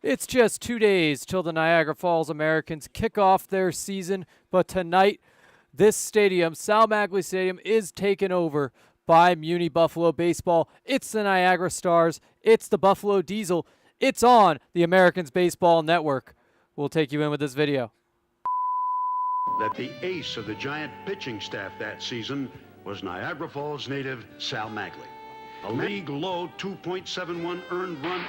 It's just 2 days till the Niagara Falls Americans kick off their season, but tonight, this stadium, Sal Magley Stadium, is taken over by MUNY Buffalo Baseball. It's the Niagara Stars. It's the Buffalo Diesel. It's on the Americans Baseball Network. We'll take you in with this video. That the ace of the Giant pitching staff that season was Niagara Falls native Sal Magley. A league-low 2.71 earned run.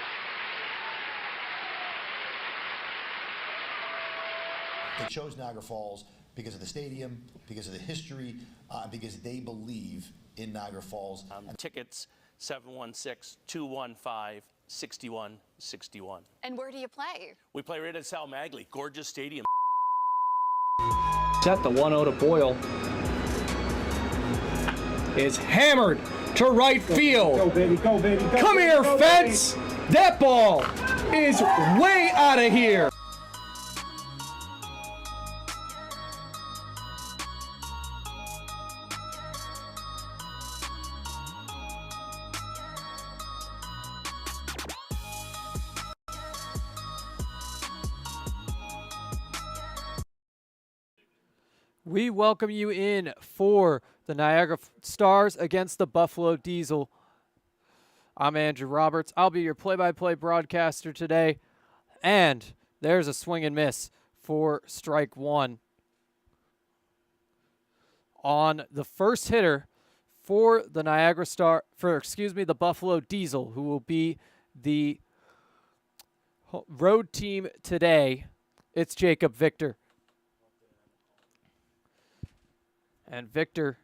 They chose Niagara Falls because of the stadium, because of the history, because they believe in Niagara Falls. Tickets 716-215-6161. And where do you play? We play right at Sal Magley, gorgeous stadium. Set the 1-0 to Boyle. Is hammered to right field. Go, baby, go, baby, go. Come here, go, fence! Baby. That ball is way out of here. We welcome you in for the Niagara Stars against the Buffalo Diesel. I'm Andrew Roberts. I'll be your play-by-play broadcaster today. And there's a swing and miss for strike one. On the first hitter for the the Buffalo Diesel, who will be the road team today, it's Jacob Victor. And Victor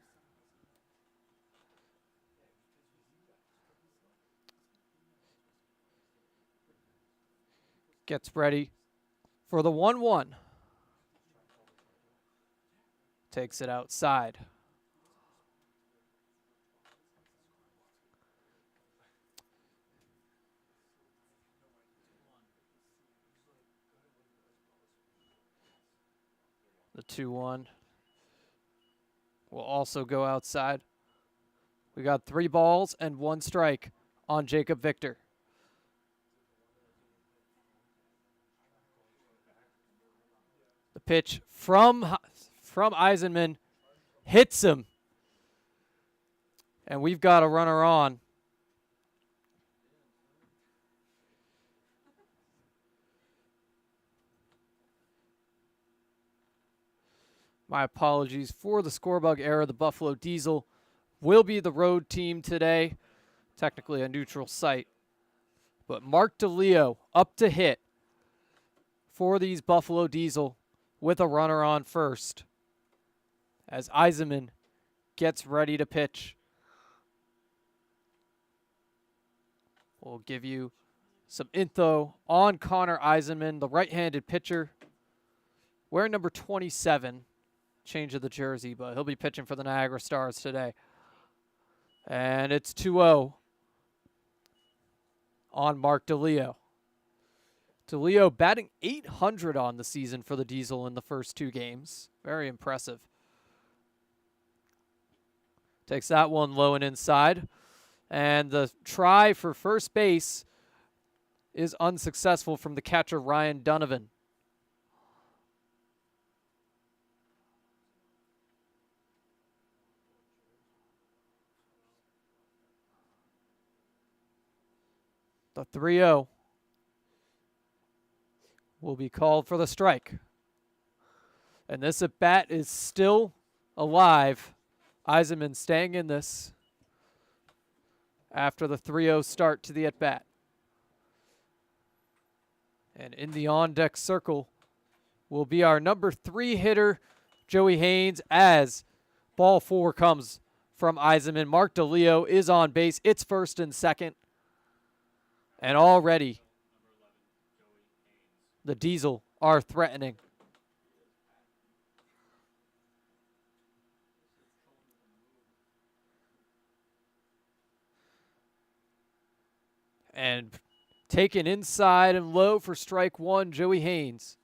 gets ready for the 1-1. Takes it outside. The 2-1. Will also go outside. We got 3 balls and 1 strike on Jacob Victor. The pitch from Eisenman hits him. And we've got a runner on. My apologies for the scorebug error. The Buffalo Diesel will be the road team today. Technically a neutral site. But Mark DeLeo up to hit for these Buffalo Diesel with a runner on first. As Eisenman gets ready to pitch. We'll give you some info on Connor Eisenman, the right-handed pitcher. Wearing number 27. Change of the jersey, but he'll be pitching for the Niagara Stars today. And it's 2-0 on Mark DeLeo. DeLeo batting .800 on the season for the Diesel in the first 2 games. Very impressive. Takes that one low and inside. And the try for first base is unsuccessful from the catcher, Ryan Donovan. The 3-0 will be called for the strike. And this at-bat is still alive. Eisenman staying in this after the 3-0 start to the at-bat. And in the on-deck circle will be our number 3 hitter, Joey Haynes, as ball 4 comes from Eisenman. Mark DeLeo is on base. It's first and second. And already, the Diesel are threatening. And taken inside and low for strike 1, Joey Haynes.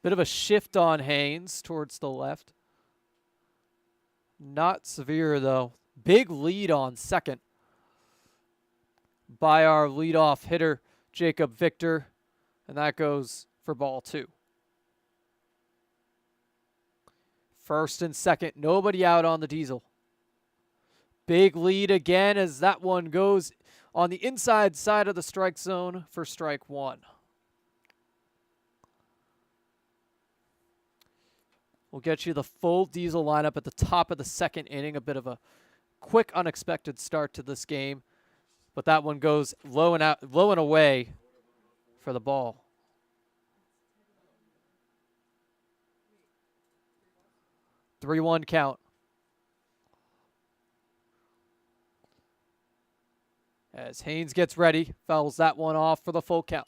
Bit of a shift on Haynes towards the left. Not severe, though. Big lead on second by our leadoff hitter, Jacob Victor, and that goes for ball 2. First and second, nobody out on the Diesel. Big lead again as that one goes on the inside side of the strike zone for strike 1. We'll get you the full Diesel lineup at the top of the second inning. A bit of a quick, unexpected start to this game, but that one goes low and away for the ball. Three 3-1 count. As Haynes gets ready, fouls that one off for the full count.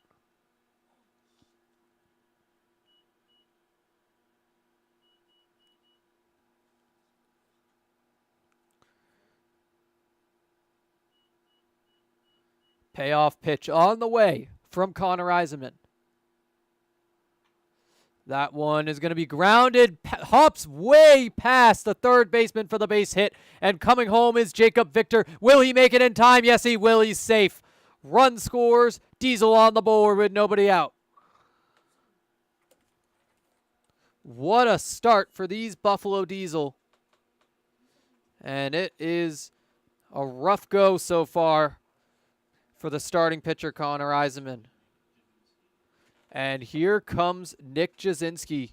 Payoff pitch on the way from Connor Eisenman. That one is going to be grounded, hops way past the third baseman for the base hit, and coming home is Jacob Victor. Will he make it in time? Yes, he will. He's safe. Run scores, Diesel on the board with nobody out. What a start for these Buffalo Diesel. And it is a rough go so far for the starting pitcher, Connor Eisenman. And here comes Nick Jasinski.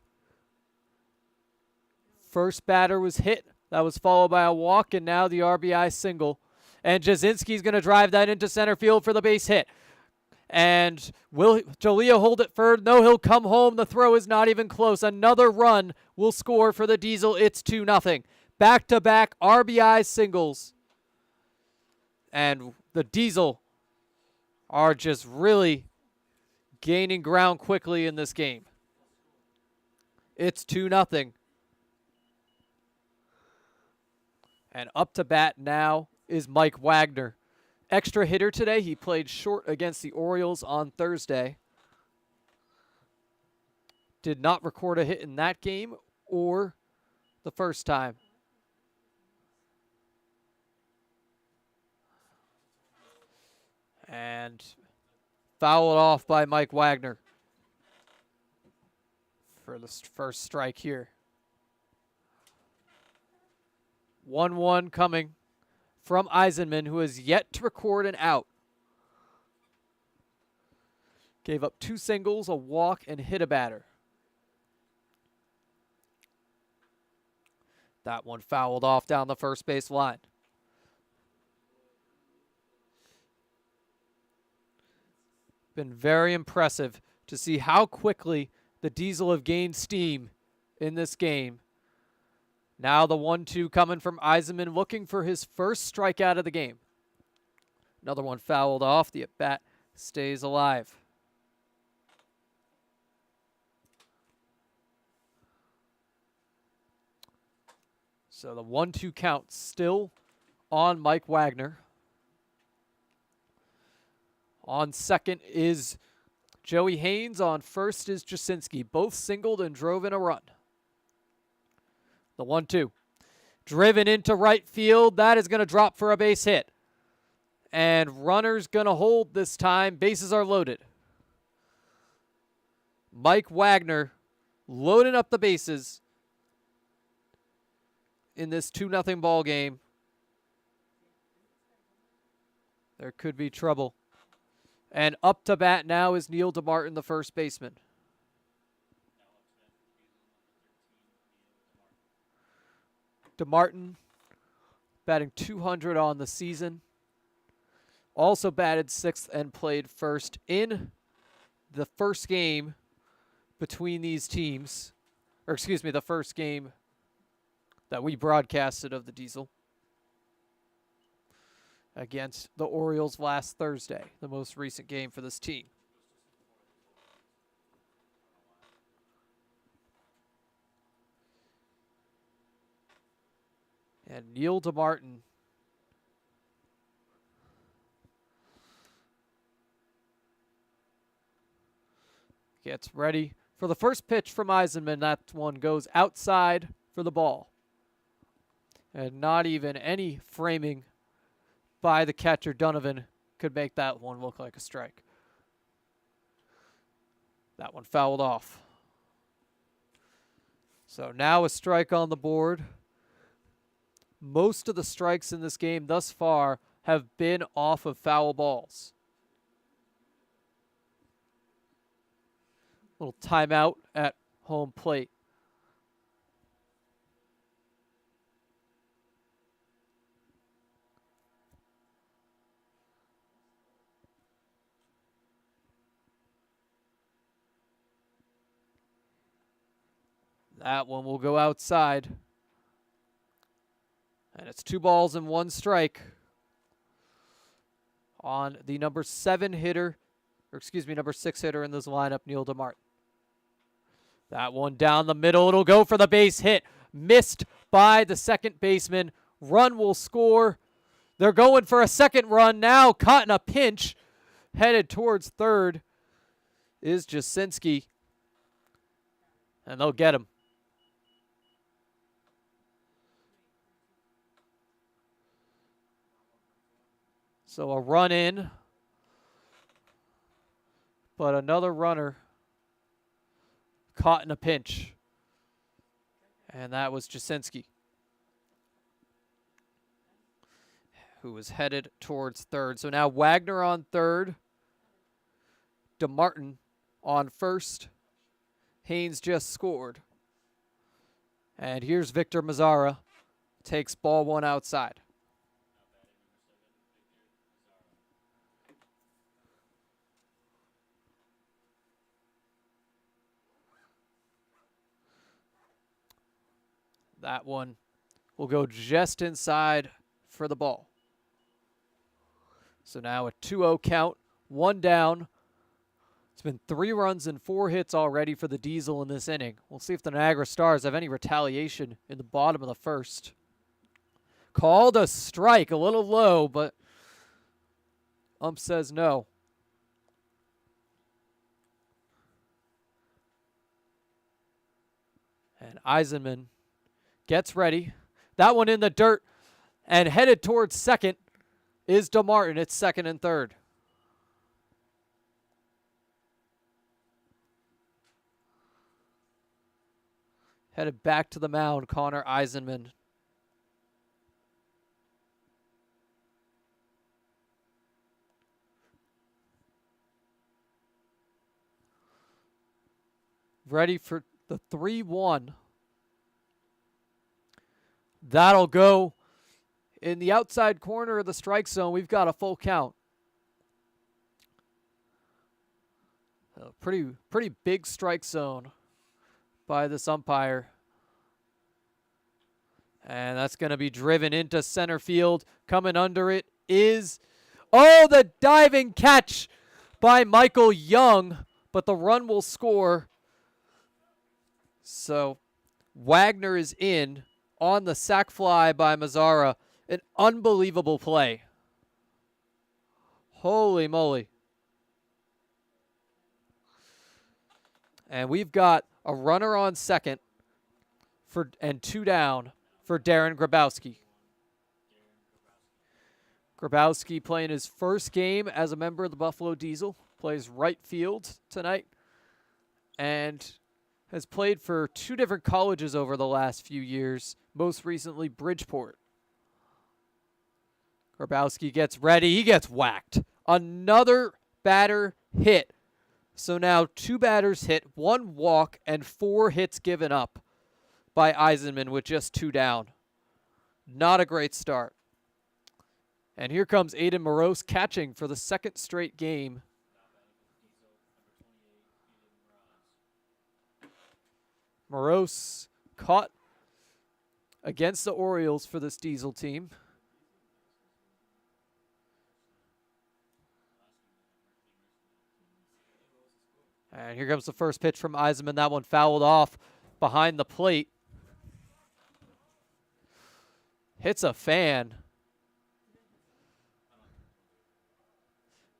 First batter was hit. That was followed by a walk, and now the RBI single. And Jasinski's going to drive that into center field for the base hit. And will Jaleo hold it third? No, he'll come home. The throw is not even close. Another run will score for the Diesel. It's 2-0. Back-to-back RBI singles. And the Diesel are just really gaining ground quickly in this game. It's 2-0. And up to bat now is Mike Wagner. Extra hitter today. He played short against the Orioles on Thursday. Did not record a hit in that game or the first time. And fouled off by Mike Wagner for the first strike here. 1-1 coming from Eisenman, who has yet to record an out. Gave up 2 singles, a walk, and hit a batter. That one fouled off down the first base line. Been very impressive to see how quickly the Diesel have gained steam in this game. Now the 1-2 coming from Eisenman, looking for his first strikeout of the game. Another one fouled off. The at-bat stays alive. So the 1-2 count still on Mike Wagner. On second is Joey Haynes. On first is Jasinski. Both singled and drove in a run. The 1-2. Driven into right field. That is going to drop for a base hit. And runner's going to hold this time. Bases are loaded. Mike Wagner loading up the bases in this 2-0 ball game. There could be trouble. And up to bat now is Neil DeMartin, the first baseman. DeMartin batting .200 on the season. Also batted 6th and played first in the first game between these teams. Or excuse me, the first game that we broadcasted of the Diesel against the Orioles last Thursday, the most recent game for this team. And Neil DeMartin gets ready for the first pitch from Eisenman. That one goes outside for the ball. And not even any framing by the catcher, Donovan, could make that one look like a strike. That one fouled off. So now a strike on the board. Most of the strikes in this game thus far have been off of foul balls. Little timeout at home plate. That one will go outside. And it's 2 balls and 1 strike on the number 6 hitter in this lineup, Neil DeMartin. That one down the middle. It'll go for the base hit. Missed by the second baseman. Run will score. They're going for a second run now. Caught in a pinch. Headed towards third is Jasinski. And they'll get him. So a run in, but another runner caught in a pinch. And that was Jasinski, who was headed towards third. So now Wagner on third, DeMartin on first. Haynes just scored. And here's Victor Mazzara, takes ball 1 outside. That one will go just inside for the ball. So now a 2-0 count, 1 down. It's been 3 runs and 4 hits already for the Diesel in this inning. We'll see if the Niagara Stars have any retaliation in the bottom of the first. Called a strike, a little low, but ump says no. And Eisenman gets ready. That one in the dirt and headed towards second is DeMartin. It's second and third. Headed back to the mound, Connor Eisenman. Ready for the 3-1. That'll go in the outside corner of the strike zone. We've got a full count. A pretty big strike zone by this umpire. And that's going to be driven into center field. Coming under it is, the diving catch by Michael Young, but the run will score. So Wagner is in on the sac fly by Mazzara. An unbelievable play. Holy moly. And we've got a runner on second and 2 down for Darren Grabowski. Grabowski playing his first game as a member of the Buffalo Diesel. Plays right field tonight. And has played for 2 different colleges over the last few years, most recently Bridgeport. Grabowski gets ready. He gets whacked. Another batter hit. So now 2 batters hit, 1 walk, and 4 hits given up by Eisenman with just 2 down. Not a great start. And here comes Aiden Morose catching for the 2nd straight game. Morose caught against the Orioles for this Diesel team. And here comes the first pitch from Eisenman. That one fouled off behind the plate. Hits a fan.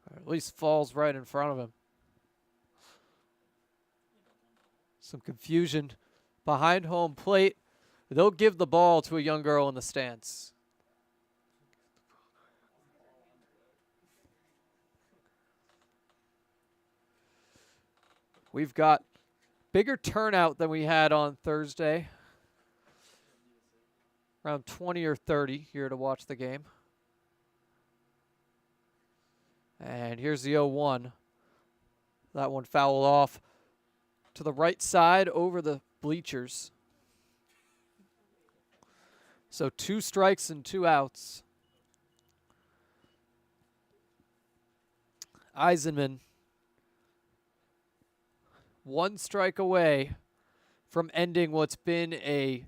Or at least falls right in front of him. Some confusion behind home plate. They'll give the ball to a young girl in the stands. We've got bigger turnout than we had on Thursday. Around 20 or 30 here to watch the game. And here's the 0-1. That one fouled off to the right side over the bleachers. So 2 strikes and 2 outs. Eisenman 1 strike away from ending what's been a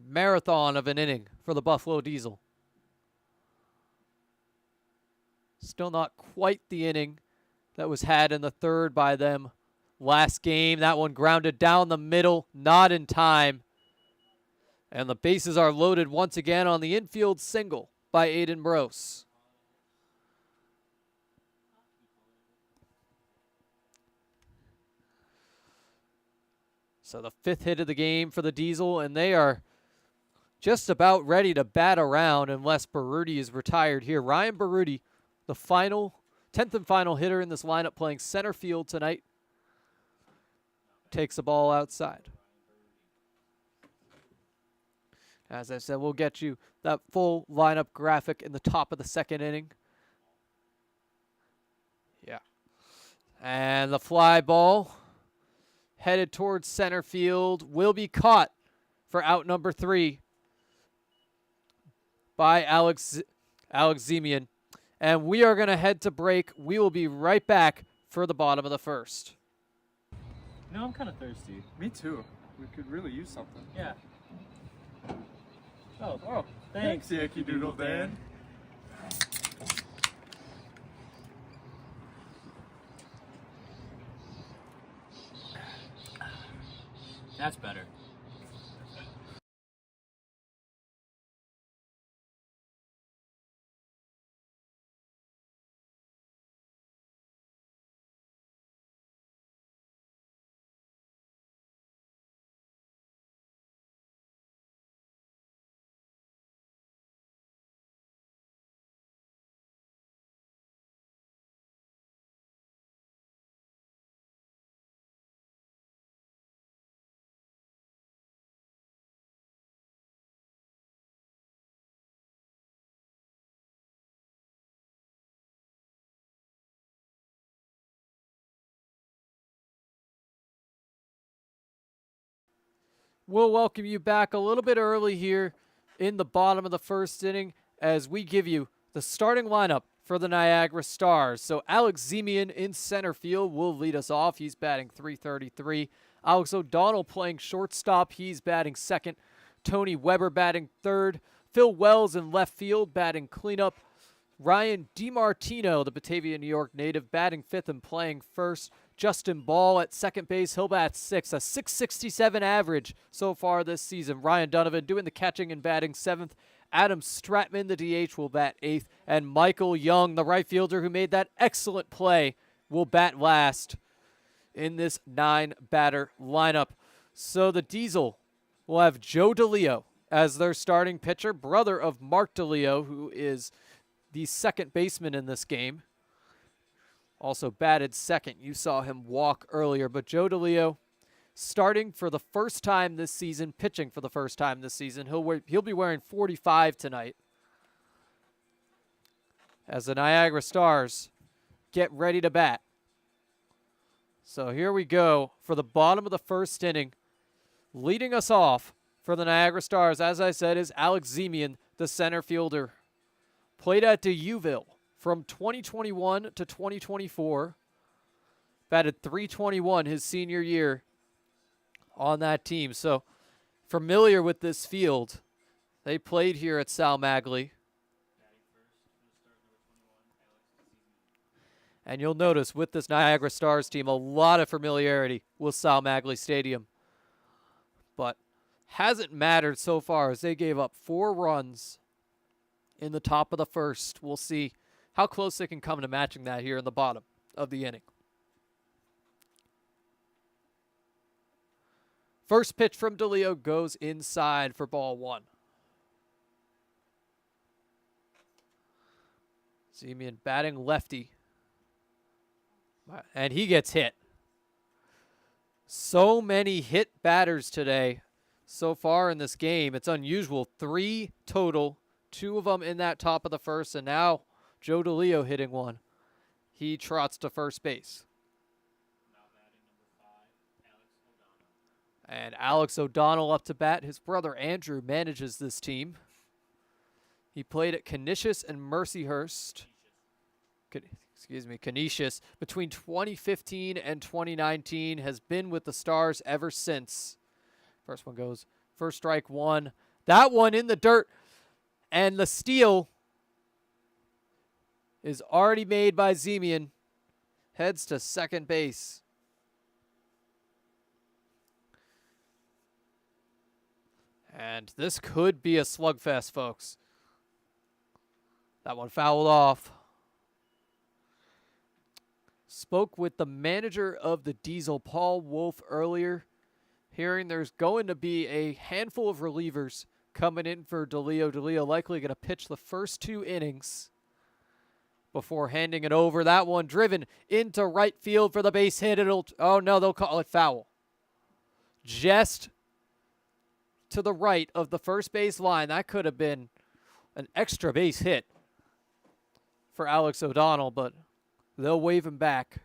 marathon of an inning for the Buffalo Diesel. Still not quite the inning that was had in the third by them last game. That one grounded down the middle, not in time. And the bases are loaded once again on the infield single by Aiden Brose. So the 5th hit of the game for the Diesel, and they are just about ready to bat around unless Berruti is retired here. Ryan Berruti, the 10th and final hitter in this lineup, playing center field tonight, takes the ball outside. As I said, we'll get you that full lineup graphic in the top of the 2nd inning. Yeah. And the fly ball headed towards center field will be caught for out number 3 by Alex Zemian. And we are going to head to break. We will be right back for the bottom of the 1st. No, I'm kind of thirsty. Me too. We could really use something. Yeah. Oh, thanks. Yankee Doodle Dan. That's better. We'll welcome you back a little bit early here in the bottom of the 1st inning as we give you the starting lineup for the Niagara Stars. So Alex Zemian in center field will lead us off. He's batting .333. Alex O'Donnell playing shortstop. He's batting 2nd. Tony Weber batting 3rd. Phil Wells in left field batting cleanup. Ryan DiMartino, the Batavia, New York native, batting 5th and playing 1st. Justin Ball at second base. He'll bat 6th, a .667 average so far this season. Ryan Donovan doing the catching and batting 7th. Adam Stratman, the DH, will bat 8th. And Michael Young, the right fielder who made that excellent play, will bat last in this 9-batter lineup. So the Diesel will have Joe DeLeo as their starting pitcher, brother of Mark DeLeo, who is the 2nd baseman in this game. Also batted 2nd. You saw him walk earlier. But Joe DeLeo starting for the first time this season, pitching for the first time this season. He'll be wearing 45 tonight as the Niagara Stars get ready to bat. So here we go for the bottom of the 1st inning. Leading us off for the Niagara Stars, as I said, is Alex Zemian, the center fielder. Played at DeUville from 2021 to 2024. Batted .321 his senior year on that team. So familiar with this field. They played here at Sal Maglie. And you'll notice with this Niagara Stars team, a lot of familiarity with Sal Maglie Stadium. But hasn't mattered so far as they gave up 4 runs in the top of the 1st. We'll see how close they can come to matching that here in the bottom of the inning. First pitch from DeLeo goes inside for ball 1. Zemian batting lefty. And he gets hit. So many hit batters today so far in this game. It's unusual. 3 total, 2 of them in that top of the first, and now Joe DeLeo hitting one. He trots to first base. And Alex O'Donnell up to bat. His brother Andrew manages this team. He played at Canisius and Mercyhurst. Canisius between 2015 and 2019, has been with the Stars ever since. First one goes, first strike one. That one in the dirt, and the steal is already made by Zemian. Heads to second base. And this could be a slugfest, folks. That one fouled off. Spoke with the manager of the Diesel, Paul Wolf, earlier, hearing there's going to be a handful of relievers coming in for DeLeo. DeLeo likely going to pitch the first 2 innings before handing it over. That one driven into right field for the base hit. Oh no, they'll call it foul. Just to the right of the first base line. That could have been an extra base hit for Alex O'Donnell, but they'll wave him back.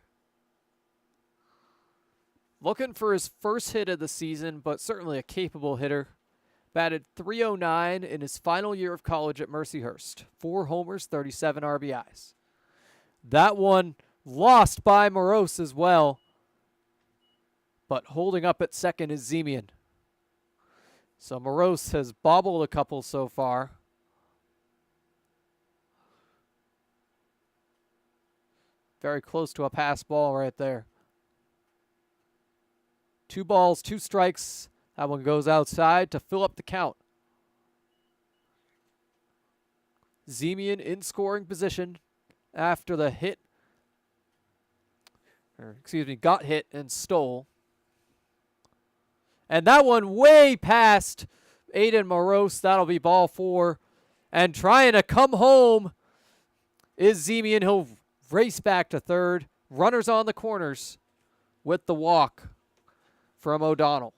Looking for his first hit of the season, but certainly a capable hitter. Batted .309 in his final year of college at Mercyhurst. 4 homers, 37 RBIs. That one lost by Morose as well, but holding up at second is Zemian. So Morose has bobbled a couple so far. Very close to a pass ball right there. 2 balls, 2 strikes. That one goes outside to fill up the count. Zemian in scoring position after the hit. Got hit and stole. And that one way past Aiden Morose. That'll be ball 4. And trying to come home is Zemian. He'll race back to third. Runners on the corners with the walk from O'Donnell.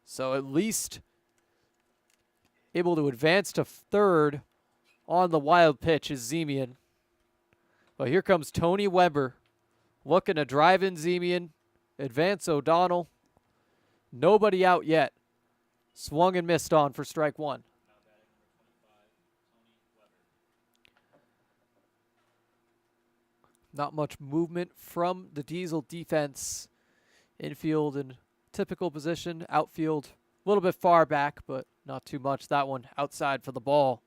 So at least able to advance to third on the wild pitch is Zemian. But here comes Tony Weber looking to drive in Zemian. Advance O'Donnell. Nobody out yet. Swung and missed on for strike 1. Not much movement from the Diesel defense. Infield in typical position. Outfield a little bit far back, but not too much. That one outside for the ball.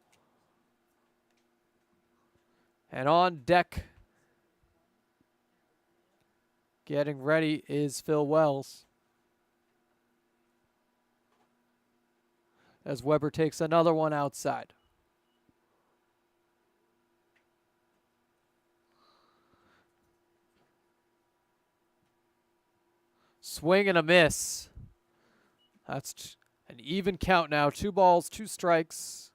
And on deck, getting ready, is Phil Wells. As Weber takes another one outside. Swing and a miss. That's an even count now. 2 balls, 2 strikes.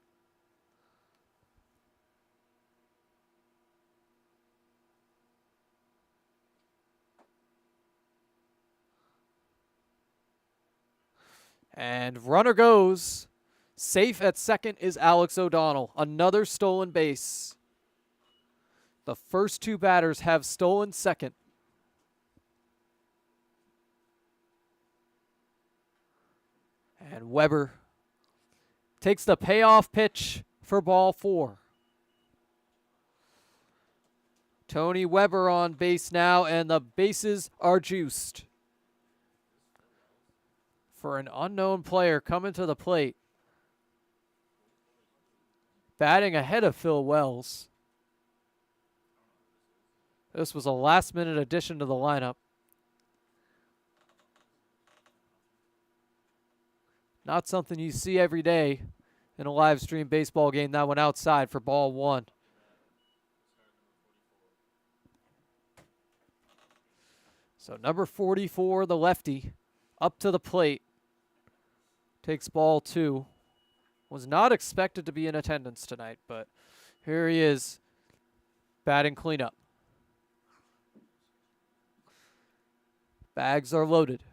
And runner goes. Safe at second is Alex O'Donnell. Another stolen base. The first 2 batters have stolen second. And Weber takes the payoff pitch for ball 4. Tony Weber on base now, and the bases are juiced for an unknown player coming to the plate. Batting ahead of Phil Wells. This was a last-minute addition to the lineup. Not something you see every day in a live stream baseball game. That one outside for ball 1. So number 44, the lefty, up to the plate. Takes ball 2. Was not expected to be in attendance tonight, but here he is batting cleanup. Bags are loaded.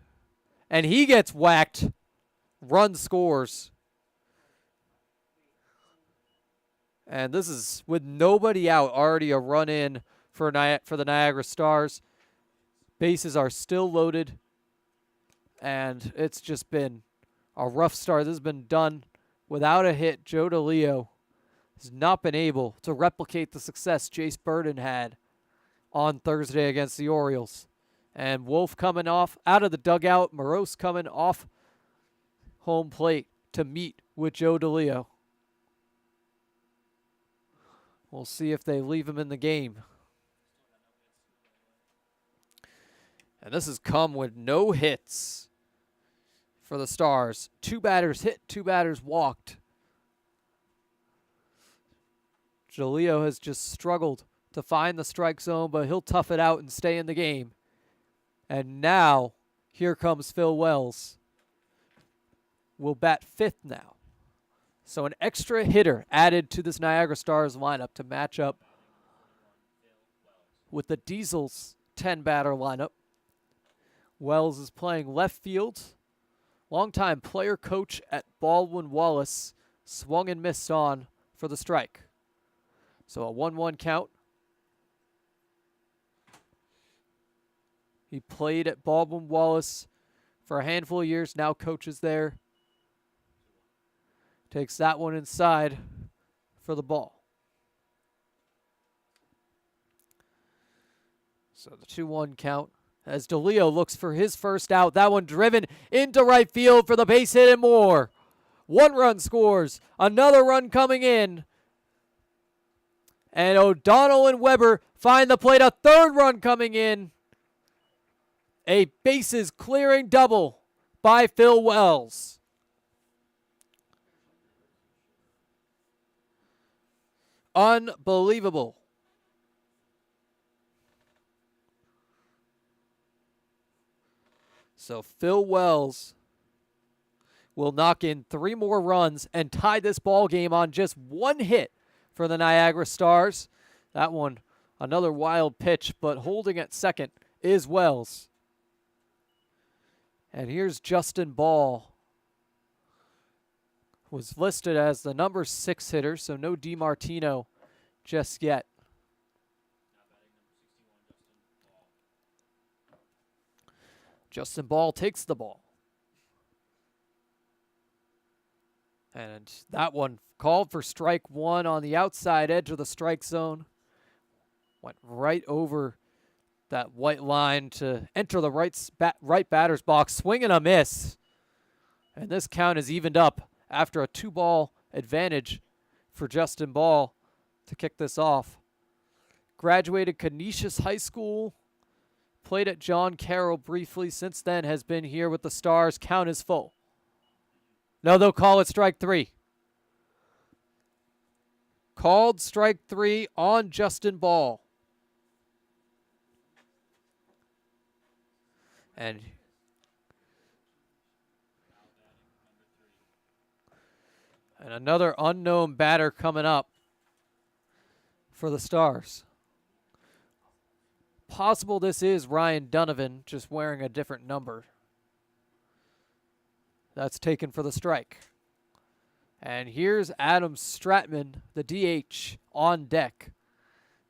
And he gets whacked. Run scores. And this is with nobody out, already a run in for the Niagara Stars. Bases are still loaded. And it's just been a rough start. This has been done without a hit. Joe DeLeo has not been able to replicate the success Jace Burden had on Thursday against the Orioles. And Wolf coming off out of the dugout. Morose coming off home plate to meet with Joe DeLeo. We'll see if they leave him in the game. And this has come with no hits for the Stars. 2 batters hit, 2 batters walked. DeLeo has just struggled to find the strike zone, but he'll tough it out and stay in the game. And now, here comes Phil Wells. Will bat 5th now. So an extra hitter added to this Niagara Stars lineup to match up with the Diesels 10-batter lineup. Wells is playing left field. Longtime player coach at Baldwin Wallace swung and missed on for the strike. So a 1-1 count. He played at Baldwin Wallace for a handful of years, now coaches there. Takes that one inside for the ball. So the 2-1 count as DeLeo looks for his first out. That one driven into right field for the base hit and more. 1 run scores. Another run coming in. And O'Donnell and Weber find the plate. A 3rd run coming in. A bases clearing double by Phil Wells. Unbelievable. So Phil Wells will knock in 3 more runs and tie this ball game on just 1 hit for the Niagara Stars. That one, another wild pitch, but holding at second is Wells. And here's Justin Ball. Was listed as the number 6 hitter, so no DiMartino just yet. Justin Ball takes the ball. And that one called for strike 1 on the outside edge of the strike zone. Went right over that white line to enter the right batter's box. Swing and a miss. And this count is evened up after a 2-ball advantage for Justin Ball to kick this off. Graduated Canisius High School. Played at John Carroll briefly. Since then has been here with the Stars. Count is full. No, they'll call it strike 3. Called strike 3 on Justin Ball. And another unknown batter coming up for the Stars. Possible this is Ryan Donovan, just wearing a different number. That's taken for the strike. And here's Adam Stratman, the DH, on deck.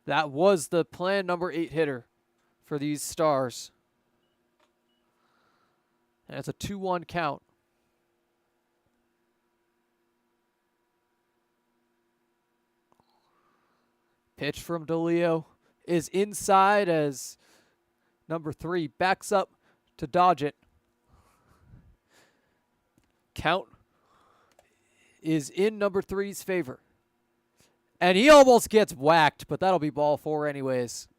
That was the planned number 8 hitter for these Stars. And it's a 2-1 count. Pitch from DeLeo is inside as number 3 backs up to dodge it. Count is in number 3's favor. And he almost gets whacked, but that'll be ball 4 anyways.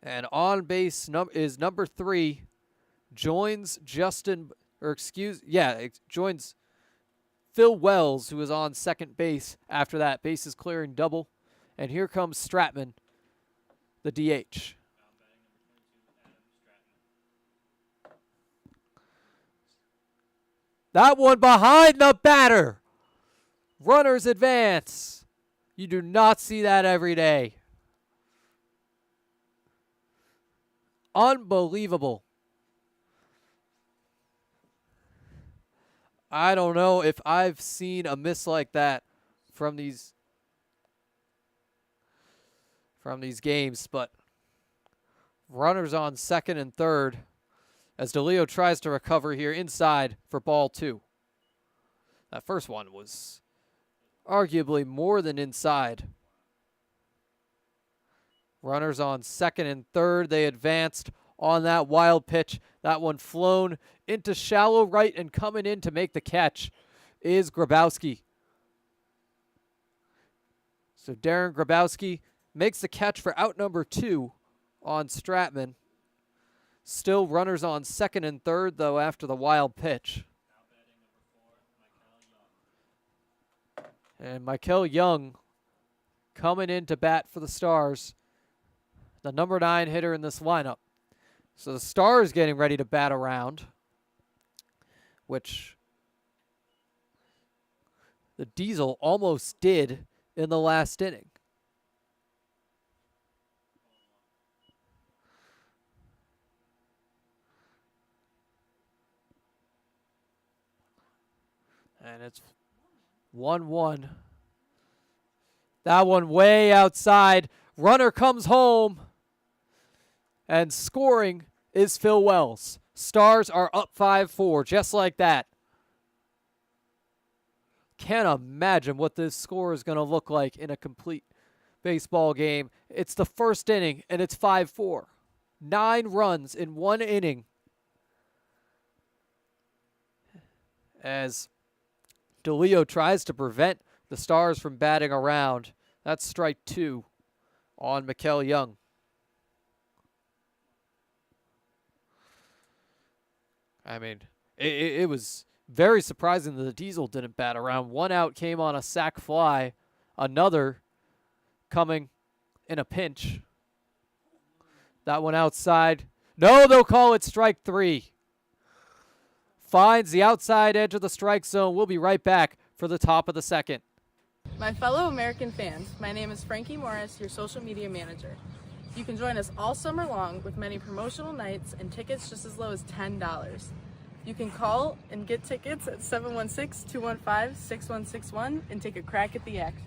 And on base is number 3. Joins joins Phil Wells, who is on second base after that. Bases clearing double. And here comes Stratman, the DH. That one behind the batter. Runners advance. You do not see that every day. Unbelievable. I don't know if I've seen a miss like that from these games, but runners on second and third as DeLeo tries to recover here inside for ball 2. That first one was arguably more than inside. Runners on second and third. They advanced on that wild pitch. That one flown into shallow right, and coming in to make the catch is Grabowski. So Darren Grabowski makes the catch for out number 2 on Stratman. Still runners on second and third, though, after the wild pitch. And Michael Young coming in to bat for the Stars, the number 9 hitter in this lineup. So the Stars getting ready to bat around, which the Diesel almost did in the last inning. And it's 1-1. That one way outside. Runner comes home. And scoring is Phil Wells. Stars are up 5-4, just like that. Can't imagine what this score is going to look like in a complete baseball game. It's the first inning, and it's 5-4. 9 runs in 1 inning. As DeLeo tries to prevent the Stars from batting around. That's strike 2 on Mikel Young. I mean, it was very surprising that the Diesel didn't bat around. 1 out came on a sac fly. Another coming in a pinch. That one outside. No, they'll call it strike 3. Finds the outside edge of the strike zone. We'll be right back for the top of the second. My fellow American fans, my name is Frankie Morris, your social media manager. You can join us all summer long with many promotional nights and tickets just as low as $10. You can call and get tickets at 716-215-6161 and take a crack at the action.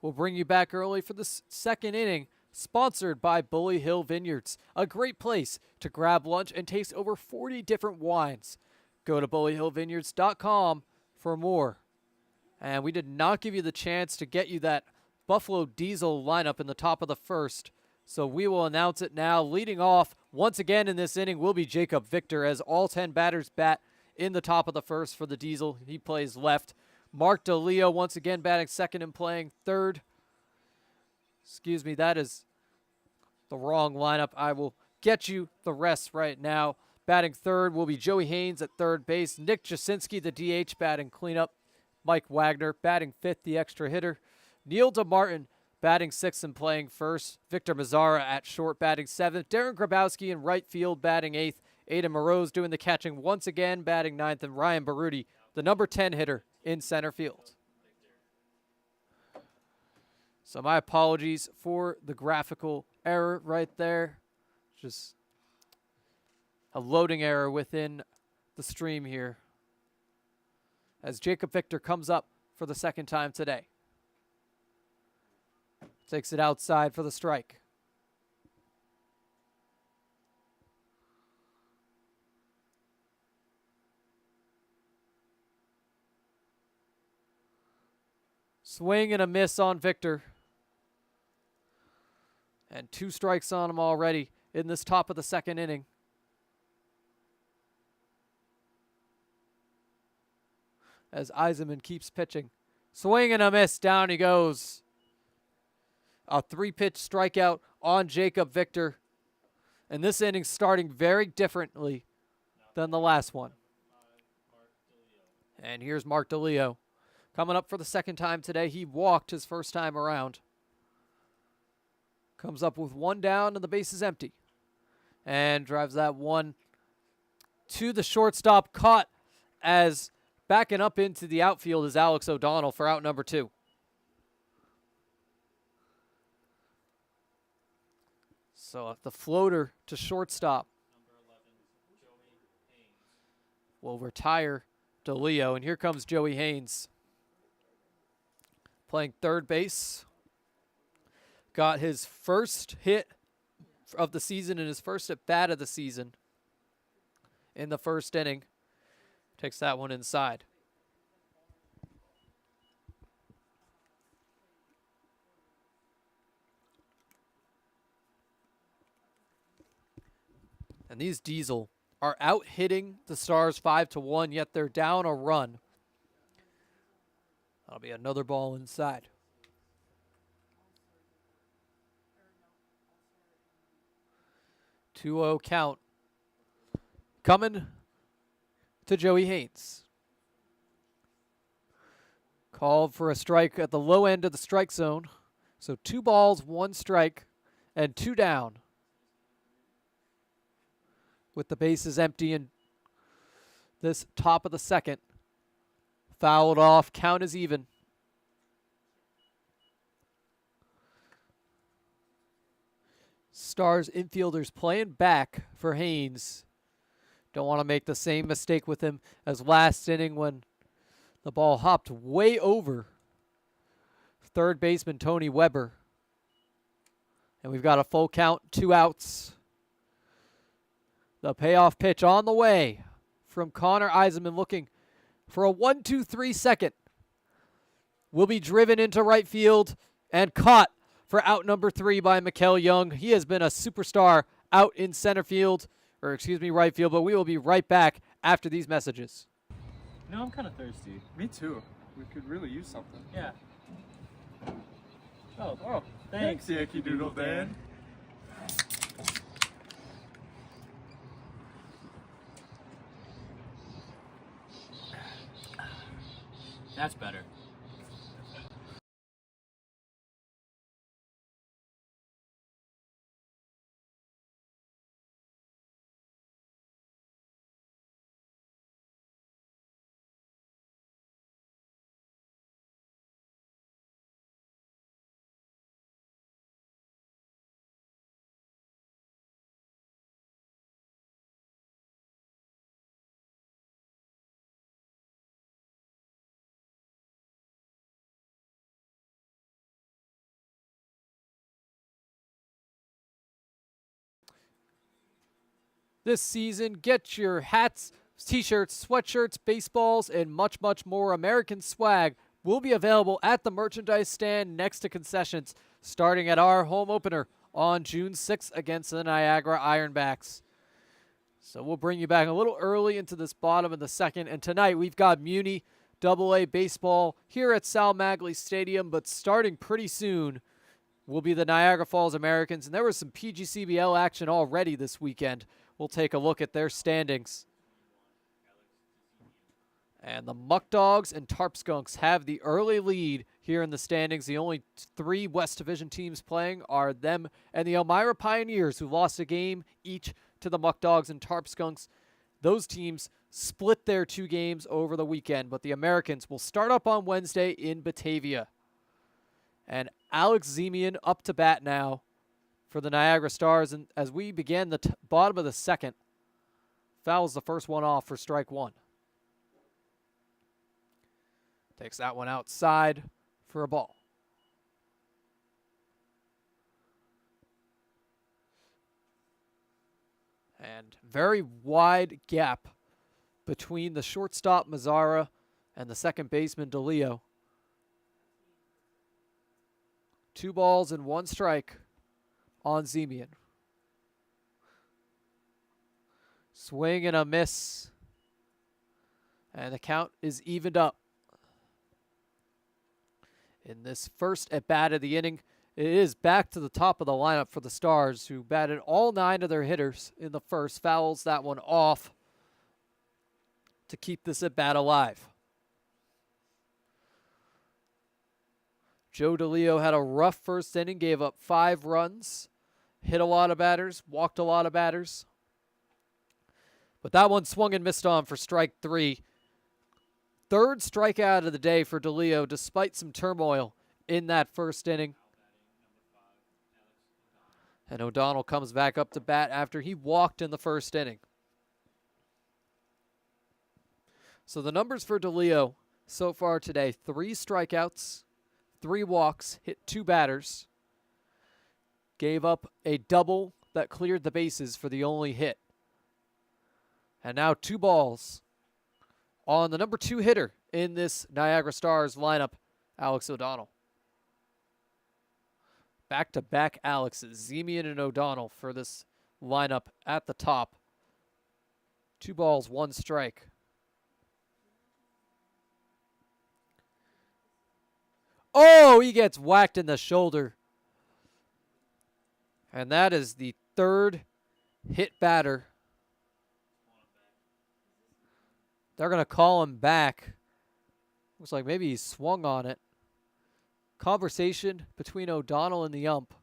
We'll bring you back early for the second inning, sponsored by Bully Hill Vineyards, a great place to grab lunch and taste over 40 different wines. Go to bullyhillvineyards.com for more. And we did not give you the chance to get you that Buffalo Diesel lineup in the top of the first, so we will announce it now. Leading off once again in this inning will be Jacob Victor, as all 10 batters bat in the top of the first for the Diesel. He plays left. Mark DeLeo once again batting second and playing third. Excuse me, that is the wrong lineup. I will get you the rest right now. Batting third will be Joey Haynes at third base. Nick Jasinski, the DH, batting cleanup. Mike Wagner batting fifth, the extra hitter. Neil DeMartin batting sixth and playing first. Victor Mazzara at short batting seventh. Darren Grabowski in right field batting eighth. Aiden Moroz doing the catching once again, batting ninth. And Ryan Baruti, the number 10 hitter, in center field. So my apologies for the graphical error right there. Just a loading error within the stream here, as Jacob Victor comes up for the second time today. Takes it outside for the strike. Swing and a miss on Victor. And 2 strikes on him already in this top of the second inning. As Eisenman keeps pitching. Swing and a miss. Down he goes. a 3-pitch strikeout on Jacob Victor. And this inning starting very differently than the last one. And here's Mark DeLeo coming up for the second time today. He walked his first time around. Comes up with one down and the base is empty. And drives that one to the shortstop, caught as backing up into the outfield is Alex O'Donnell for out number 2. So the floater to shortstop will retire DeLeo. And here comes Joey Haynes playing third base. Got his first hit of the season and his first at bat of the season in the first inning. Takes that one inside. And these Diesel are out hitting the Stars 5-1, yet they're down a run. That'll be another ball inside. Two-0 count coming to Joey Haynes. Called for a strike at the low end of the strike zone. So 2 balls, 1 strike, and 2 down. With the bases empty in this top of the second. Fouled off, count is even. Stars infielders playing back for Haynes. Don't want to make the same mistake with him as last inning when the ball hopped way over third baseman Tony Weber. And we've got a full count, 2 outs. The payoff pitch on the way from Connor Eisenman, looking for a 1-2-3 second. Will be driven into right field and caught for out number 3 by Mikael Young. He has been a superstar out in center field, or excuse me, right field, but we will be right back after these messages. No, I'm kind of thirsty. Me too. We could really use something. Yeah. Oh, thanks, Yankee Doodle Dan. That's better. This season, get your hats, t-shirts, sweatshirts, baseballs, and much, much more American swag will be available at the merchandise stand next to concessions, starting at our home opener on June 6th against the Niagara Ironbacks. So we'll bring you back a little early into this bottom of the second, and tonight we've got MUNY AA baseball here at Sal Magley Stadium, but starting pretty soon will be the Niagara Falls Americans, and there was some PGCBL action already this weekend. We'll take a look at their standings. And the Muck Dogs and Tarp Skunks have the early lead here in the standings. The only 3 West Division teams playing are them and the Elmira Pioneers, who lost a game each to the Muck Dogs and Tarp Skunks. Those teams split their 2 games over the weekend, but the Americans will start up on Wednesday in Batavia. And Alex Zemian up to bat now for the Niagara Stars, and as we begin the bottom of the second, fouls the first one off for strike 1. Takes that one outside for a ball. And very wide gap between the shortstop Mazzara and the second baseman DeLeo. 2 balls and 1 strike on Zemian. Swing and a miss. And the count is evened up. In this first at bat of the inning, it is back to the top of the lineup for the Stars, who batted all 9 of their hitters in the first. Fouls that one off to keep this at bat alive. Joe DeLeo had a rough first inning, gave up 5 runs, hit a lot of batters, walked a lot of batters. But that one swung and missed on for strike 3. Third strikeout of the day for DeLeo, despite some turmoil in that first inning. And O'Donnell comes back up to bat after he walked in the first inning. So the numbers for DeLeo so far today: 3 strikeouts, 3 walks, hit 2 batters, gave up a double that cleared the bases for the only hit. And now 2 balls on the number 2 hitter in this Niagara Stars lineup, Alex O'Donnell. Back-to-back Alexes, Zemian and O'Donnell for this lineup at the top. 2 balls, 1 strike. Oh, he gets whacked in the shoulder. And that is the 3rd hit batter. They're going to call him back. Looks like maybe he swung on it. Conversation between O'Donnell and the ump.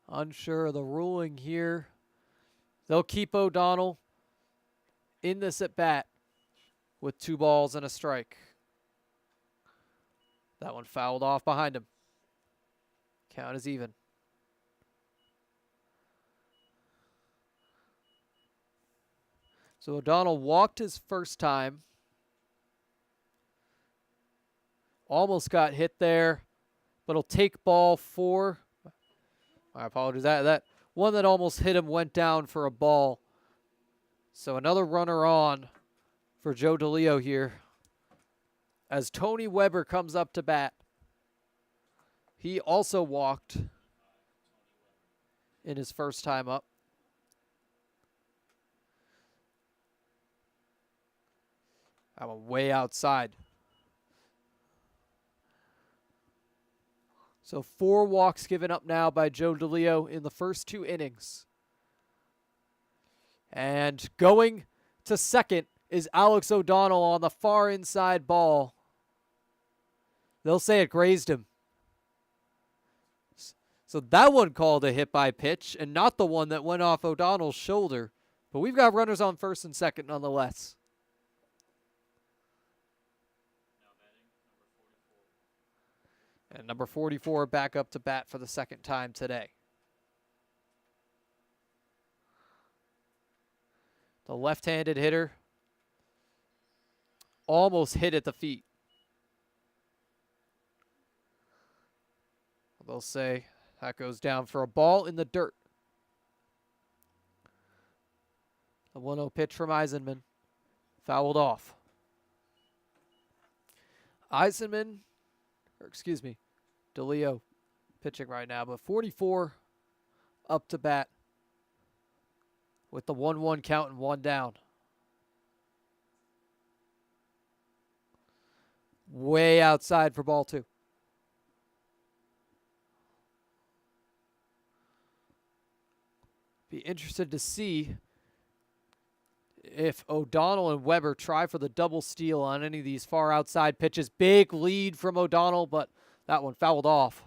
Unsure of the ruling here. They'll keep O'Donnell in this at bat with 2 balls and a strike. That one fouled off behind him. Count is even. So O'Donnell walked his first time. Almost got hit there, but he'll take ball 4. My apologies. That one that almost hit him went down for a ball. So another runner on for Joe DeLeo here as Tony Weber comes up to bat. He also walked in his first time up. That one way outside. So 4 walks given up now by Joe DeLeo in the first 2 innings. And going to second is Alex O'Donnell on the far inside ball. They'll say it grazed him. So that one called a hit by pitch and not the one that went off O'Donnell's shoulder. But we've got runners on first and second nonetheless. And number 44 back up to bat for the second time today. The left-handed hitter almost hit at the feet. They'll say that goes down for a ball in the dirt. The 1-0 pitch from Eisenman fouled off. DeLeo pitching right now, but 44 up to bat with the 1-1 count and 1 down. Way outside for ball 2. Be interested to see if O'Donnell and Weber try for the double steal on any of these far outside pitches. Big lead from O'Donnell, but that one fouled off.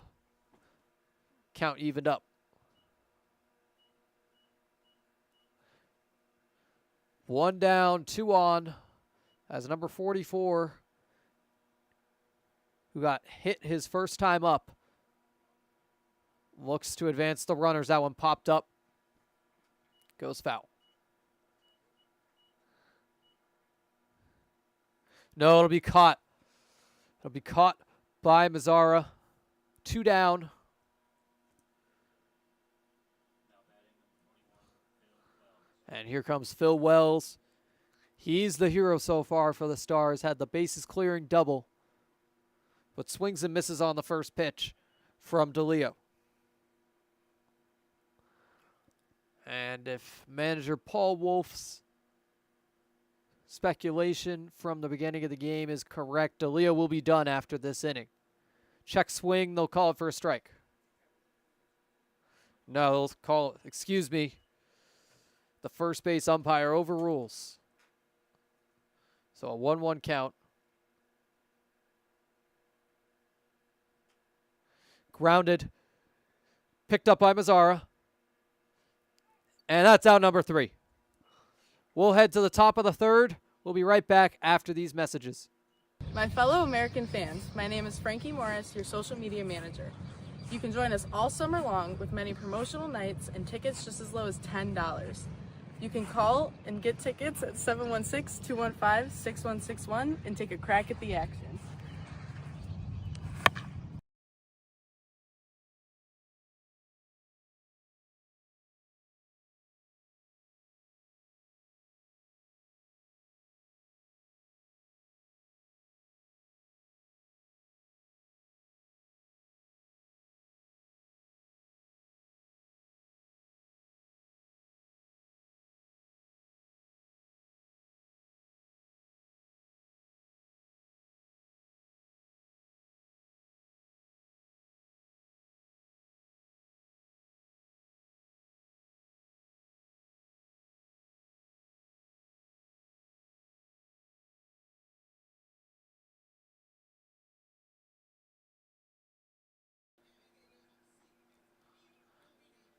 Count evened up. One down, 2 on, as number 44, who got hit his first time up, looks to advance the runners. That one popped up. Goes foul. No, it'll be caught. It'll be caught by Mazzara. 2 down. And here comes Phil Wells. He's the hero so far for the Stars. Had the bases clearing double, but swings and misses on the first pitch from DeLeo. And if manager Paul Wolf's speculation from the beginning of the game is correct. DeLeo will be done after this inning. Check swing, they'll call it for a strike. No, they'll call it, excuse me. The first base umpire overrules. So a 1-1 count. Grounded. Picked up by Mazzara. And that's out number 3. We'll head to the top of the third. We'll be right back after these messages. My fellow American fans, my name is Frankie Morris, your social media manager. You can join us all summer long with many promotional nights and tickets just as low as $10. You can call and get tickets at 716-215-6161 and take a crack at the action.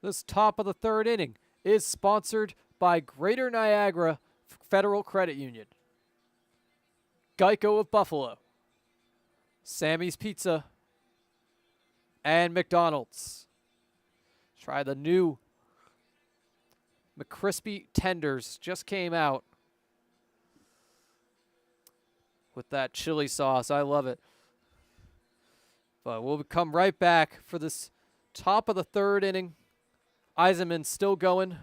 This top of the third inning is sponsored by Greater Niagara Federal Credit Union, Geico of Buffalo, Sammy's Pizza, and McDonald's. Try the new McCrispy tenders. Just came out with that chili sauce. I love it. But we'll come right back for this top of the third inning. Eisenman still going.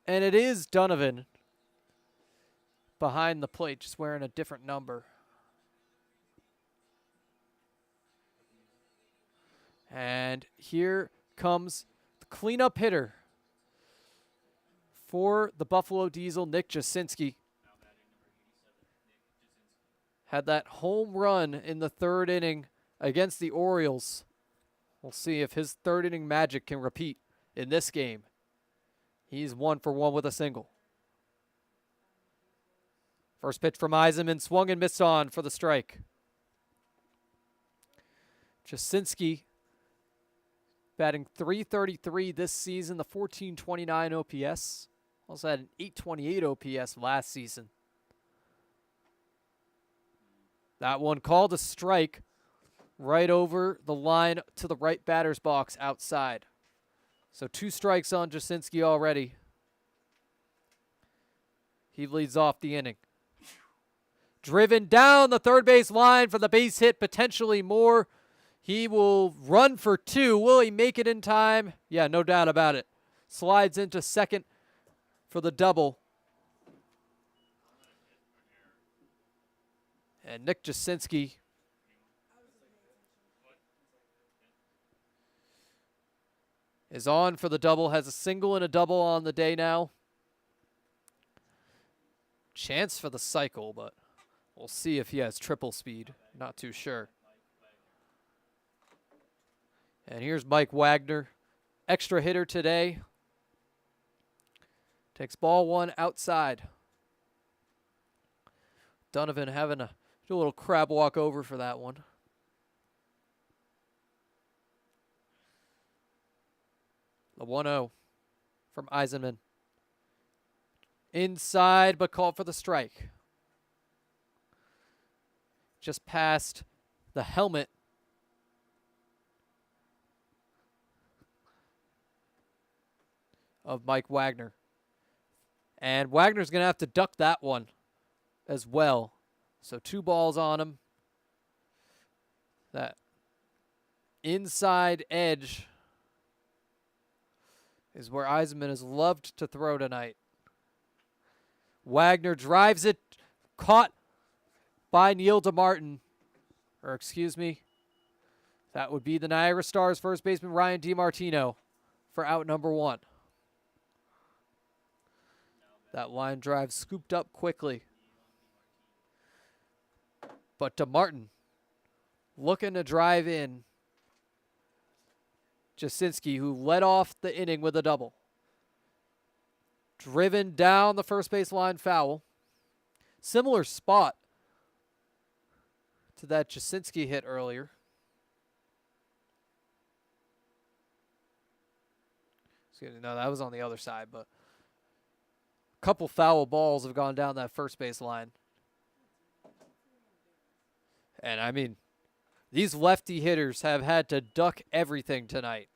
And it is Donovan behind the plate, just wearing a different number. And here comes the cleanup hitter for the Buffalo Diesel, Nick Jasinski. Had that home run in the third inning against the Orioles. We'll see if his third inning magic can repeat in this game. He's 1 for 1 with a single. First pitch from Eisenman, swung and missed on for the strike. Jasinski batting .333 this season, the .1429 OPS. Also had an .828 OPS last season. That one called a strike right over the line to the right batter's box outside. So 2 strikes on Jasinski already. He leads off the inning. Driven down the third base line for the base hit, potentially more. He will run for 2. Will he make it in time? Yeah, no doubt about it. Slides into second for the double. And Nick Jasinski is on for the double, has a single and a double on the day now. Chance for the cycle, but we'll see if he has triple speed. Not too sure. And here's Mike Wagner, extra hitter today. Takes ball 1 outside. Donovan having a little crab walk over for that one. The 1-0 from Eisenman. Inside, but called for the strike. Just past the helmet of Mike Wagner. And Wagner's going to have to duck that one as well. So 2 balls on him. That inside edge is where Eisenman has loved to throw tonight. Wagner drives it, caught by Neil DeMartin. Or excuse me, that would be the Niagara Stars first baseman Ryan DiMartino for out number 1. That line drive scooped up quickly. But DeMartin looking to drive in Jasinski, who led off the inning with a double. Driven down the first base line foul. Similar spot to that Jasinski hit earlier. No, that was on the other side, but a couple foul balls have gone down that first base line. And I mean, these lefty hitters have had to duck everything tonight.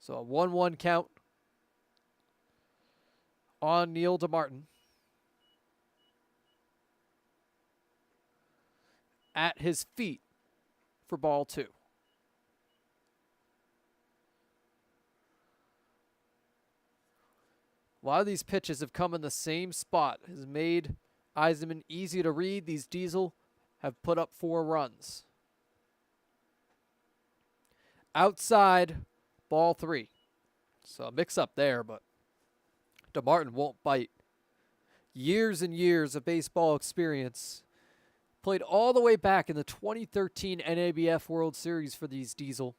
So a 1-1 count on Neil DeMartin. At his feet for ball 2. A lot of these pitches have come in the same spot. Has made Eisenman easy to read. These Diesel have put up 4 runs. Outside, ball 3. So a mix-up there, but DeMartin won't bite. Years and years of baseball experience. Played all the way back in the 2013 NABF World Series for these Diesel.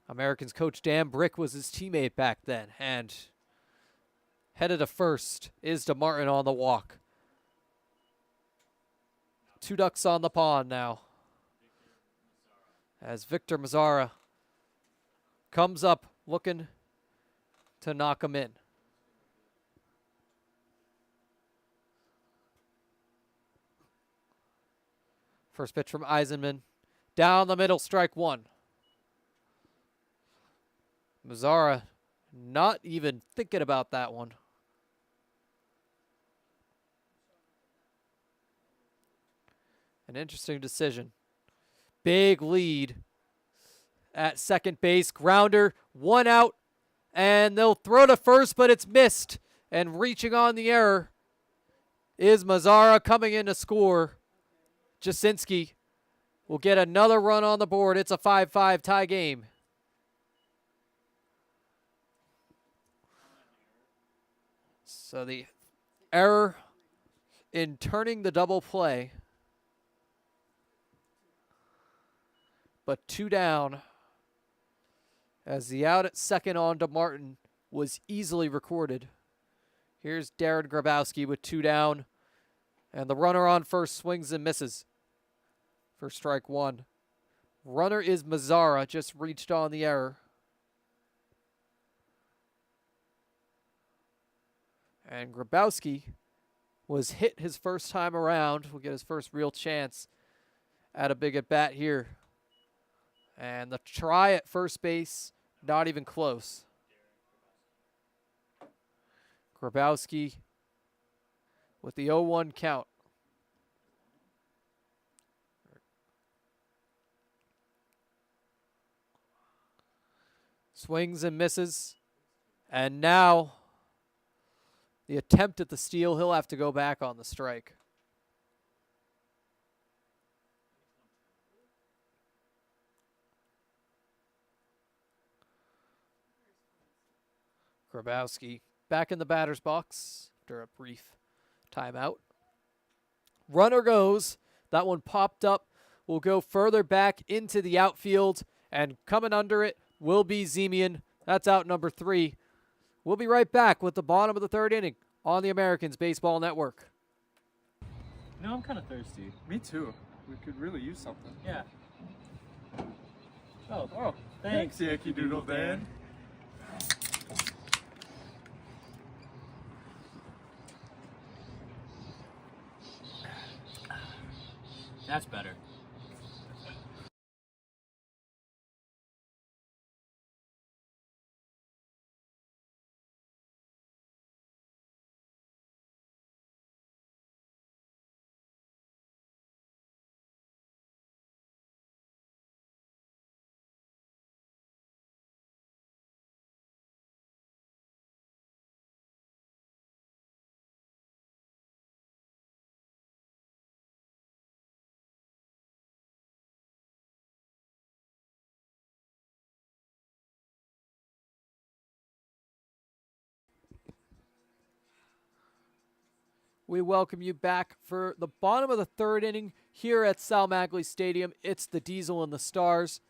Americans coach Dan Brick was his teammate back then, and headed to first is DeMartin on the walk. 2 ducks on the pond now, as Victor Mazzara comes up looking to knock him in. First pitch from Eisenman. Down the middle, strike 1. Mazzara not even thinking about that one. An interesting decision. Big lead at second base. Grounder, 1 out, and they'll throw to first, but it's missed. And reaching on the error is Mazzara coming in to score. Jasinski will get another run on the board. It's a 5-5 tie game. So the error in turning the double play. But 2 down, as the out at second on DeMartin was easily recorded. Here's Darren Grabowski with 2 down, and the runner on first swings and misses for strike 1. Runner is Mazzara, just reached on the error. And Grabowski was hit his first time around. Will get his first real chance at a big at bat here. And the try at first base, not even close. Grabowski with the 0-1 count. Swings and misses. And now the attempt at the steal, he'll have to go back on the strike. Grabowski back in the batter's box after a brief timeout. Runner goes. That one popped up. Will go further back into the outfield, and coming under it will be Zemian. That's out number 3. We'll be right back with the bottom of the 3rd inning on the Americans Baseball Network. No, I'm kind of thirsty. Me too. We could really use something. Yeah. Oh, thanks, Yankee Doodle Dan. That's better. We welcome you back for the bottom of the third inning here at Sal Magley Stadium. It's the Diesel and the Stars.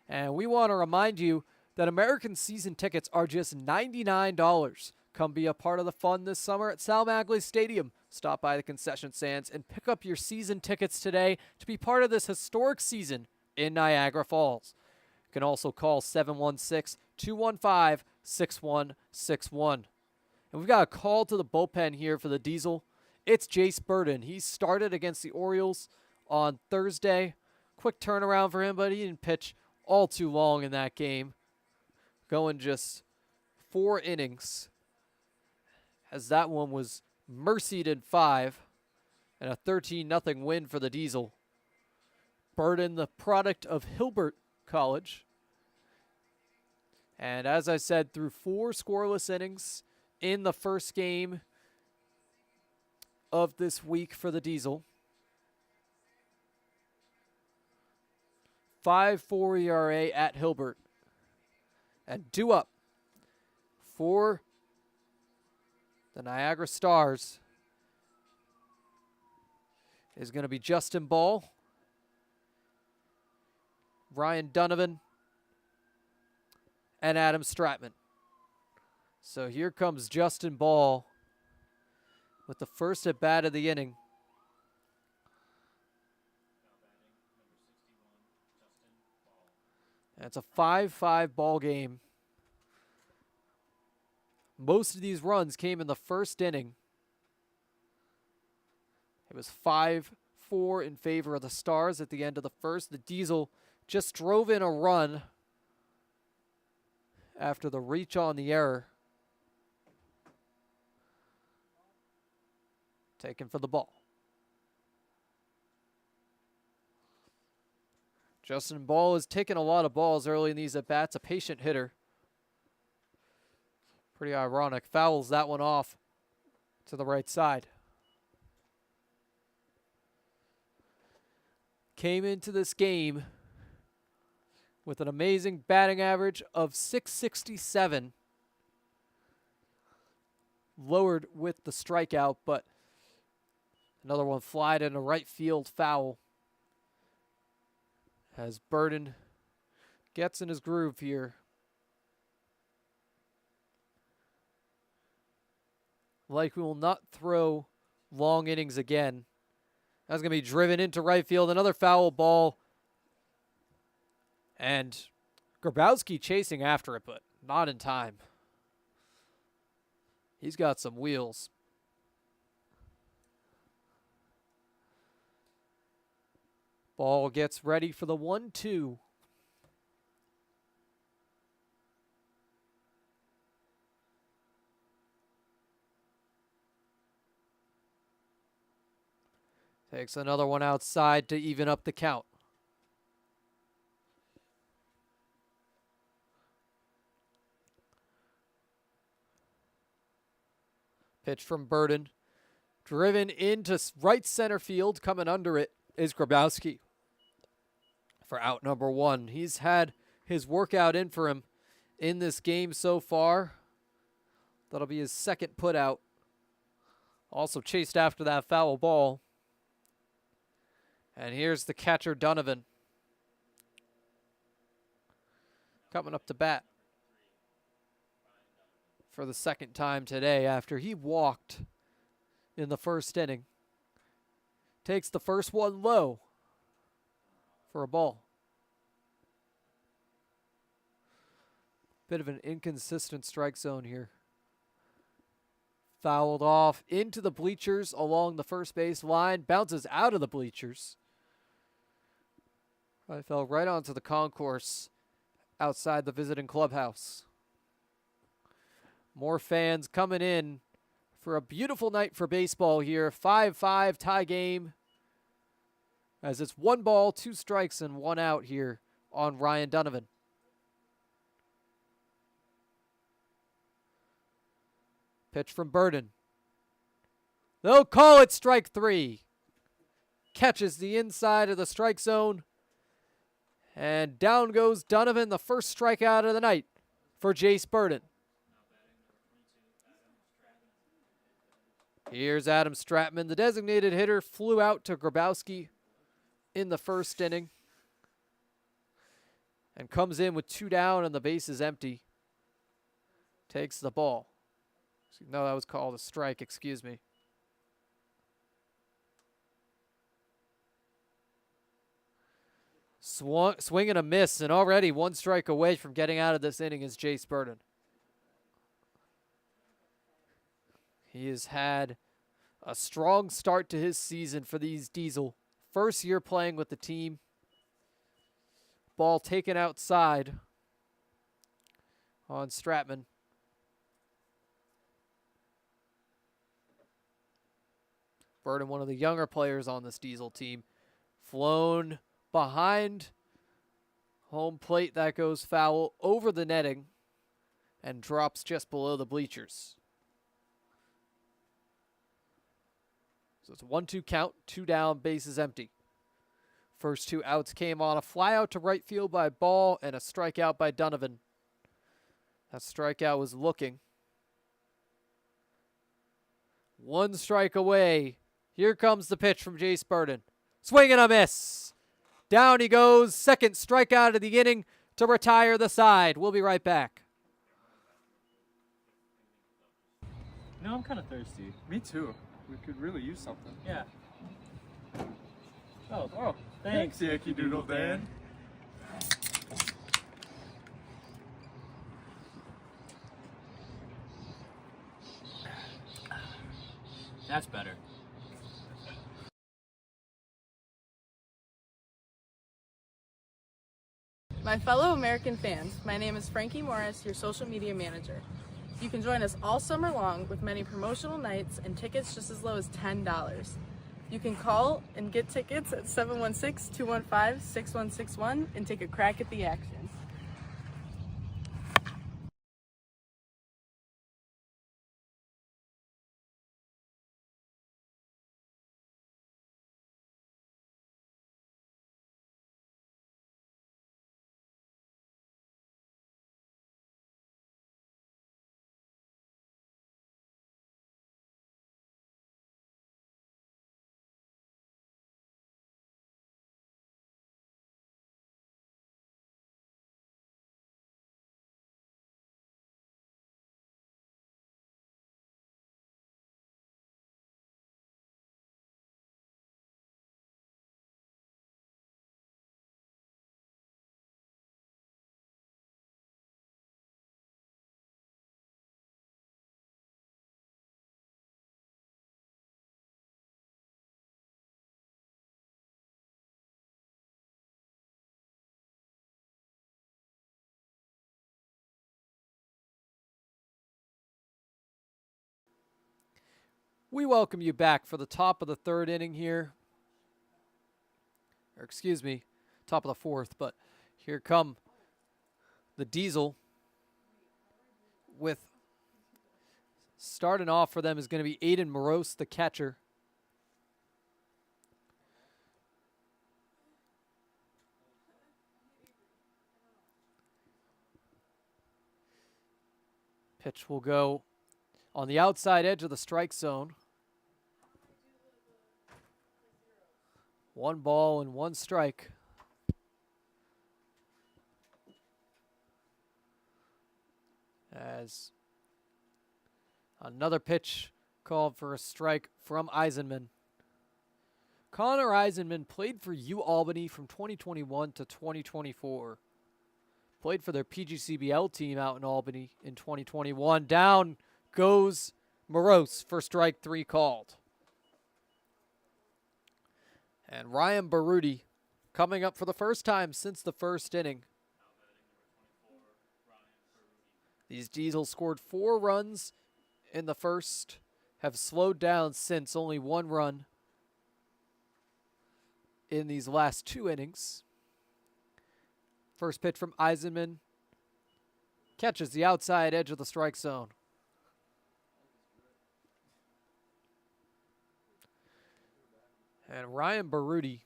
And we want to remind you that American season tickets are just $99. Come be a part of the fun this summer at Sal Magley Stadium. Stop by the concession stands and pick up your season tickets today to be part of this historic season in Niagara Falls. You can also call 716-215-6161. And we've got a call to the bullpen here for the Diesel. It's Jace Burden. He started against the Orioles on Thursday. Quick turnaround for him, but he didn't pitch all too long in that game. Going just 4 innings, as that one was mercied in 5, and a 13-0 win for the Diesel. Burden, the product of Hilbert College. And as I said, through 4 scoreless innings in the first game of this week for the Diesel. 5.4 ERA at Hilbert. And due up for the Niagara Stars is going to be Justin Ball, Ryan Donovan, and Adam Stratman. So here comes Justin Ball with the first at bat of the inning. And it's a 5-5 ball game. Most of these runs came in the first inning. It was 5-4 in favor of the Stars at the end of the first. The Diesel just drove in a run after the reach on the error. Taken for the ball. Justin Ball has taken a lot of balls early in these at-bats, a patient hitter. Pretty ironic. Fouls that one off to the right side. Came into this game with an amazing batting average of .667. Lowered with the strikeout, but another one flied in a right field foul. As Burden gets in his groove here. Like we will not throw long innings again. That's going to be driven into right field. Another foul ball. And Grabowski chasing after it, but not in time. He's got some wheels. Ball gets ready for the 1-2. Takes another one outside to even up the count. Pitch from Burden. Driven into right center field. Coming under it is Grabowski for out number 1. He's had his workout in for him in this game so far. That'll be his second put out. Also chased after that foul ball. And here's the catcher, Donovan. Coming up to bat for the second time today after he walked in the first inning. Takes the first one low for a ball. Bit of an inconsistent strike zone here. Fouled off into the bleachers along the first base line. Bounces out of the bleachers. I fell right onto the concourse outside the visiting clubhouse. More fans coming in for a beautiful night for baseball here. 5-5 tie game. As it's 1 ball, 2 strikes, and 1 out here on Ryan Donovan. Pitch from Burden. They'll call it strike 3. Catches the inside of the strike zone. And down goes Donovan, the first strikeout of the night for Jace Burden. Here's Adam Stratman. The designated hitter flew out to Grabowski in the first inning and comes in with 2 down and the base is empty. Takes the ball. No, that was called a strike, excuse me. Swing and a miss, and already 1 strike away from getting out of this inning is Jace Burden. He has had a strong start to his season for these Diesel. First year playing with the team. Ball taken outside on Stratman. Burden, one of the younger players on this Diesel team. Flown behind home plate. That goes foul over the netting and drops just below the bleachers. So it's a 1-2 count, 2 down, bases empty. First 2 outs came on a fly out to right field by Ball and a strikeout by Donovan. That strikeout was looking. 1 strike away. Here comes the pitch from Jace Burden. Swing and a miss. Down he goes. Second strikeout of the inning to retire the side. We'll be right back. No, I'm kind of thirsty. Me too. We could really use something. Yeah. Oh, thanks. Yankee Doodle Dan. That's better. My fellow American fans, my name is Frankie Morris, your social media manager. You can join us all summer long with many promotional nights and tickets just as low as $10. You can call and get tickets at 716-215-6161 and take a crack at the action. We welcome you back for the top of the 3rd inning here. Or excuse me, top of the 4th, but here come the Diesel with starting off for them is going to be Aiden Morose, the catcher. Pitch will go on the outside edge of the strike zone. 1 ball and 1 strike. As another pitch called for a strike from Eisenman. Connor Eisenman played for UAlbany from 2021 to 2024. Played for their PGCBL team out in Albany in 2021. Down goes Morose for strike 3 called. And Ryan Baruti coming up for the first time since the 1st inning. These Diesels scored 4 runs in the first, have slowed down since, only 1 run in these last 2 innings. First pitch from Eisenman. Catches the outside edge of the strike zone. And Ryan Baruti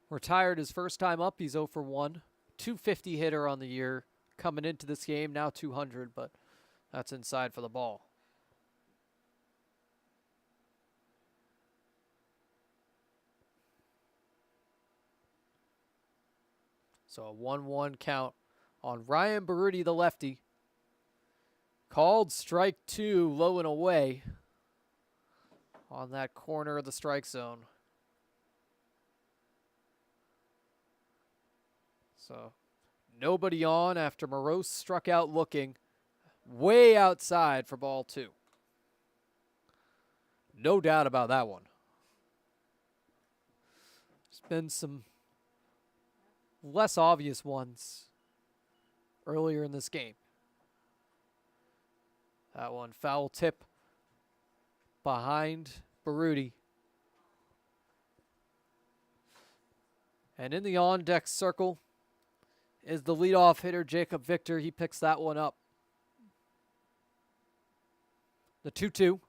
retired his first time up. He's 0 for 1. 250 hitter on the year. Coming into this game, now 200, but that's inside for the ball. So a 1-1 count on Ryan Baruti, the lefty. Called strike 2, low and away on that corner of the strike zone. So nobody on after Morose struck out looking way outside for ball 2. No doubt about that one. There's been some less obvious ones earlier in this game. That one, foul tip behind Baruti. And in the on-deck circle is the leadoff hitter, Jacob Victor. He picks that one up. The 2-2.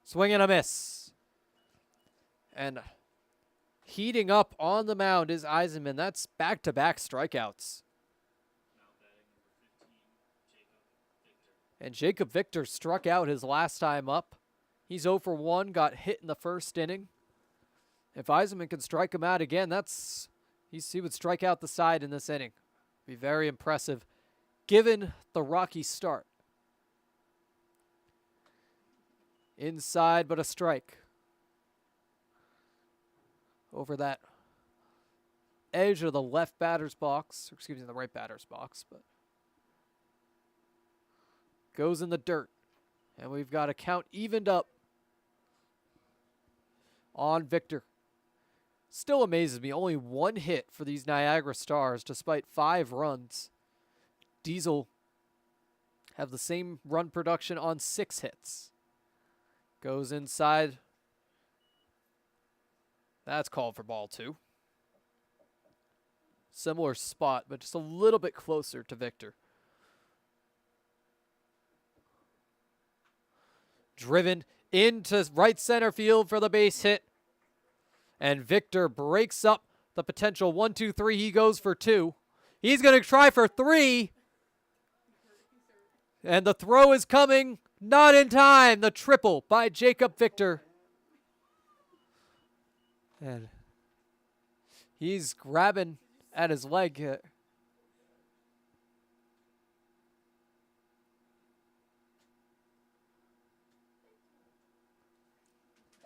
Swing and a miss. And heating up on the mound is Eisenman. That's back-to-back strikeouts. And Jacob Victor struck out his last time up. He's 0 for 1, got hit in the first inning. If Eisenman can strike him out again, he would strike out the side in this inning. Be very impressive given the rocky start. Inside, but a strike. Over that edge of the left batter's box, or excuse me, the right batter's box, but goes in the dirt. And we've got a count evened up on Victor. Still amazes me, only 1 hit for these Niagara Stars despite 5 runs. Diesel have the same run production on 6 hits. Goes inside. That's called for ball 2. Similar spot, but just a little bit closer to Victor. Driven into right center field for the base hit. And Victor breaks up the potential 1-2-3. He goes for 2. He's going to try for 3. And the throw is coming. Not in time. The triple by Jacob Victor. And he's grabbing at his leg here.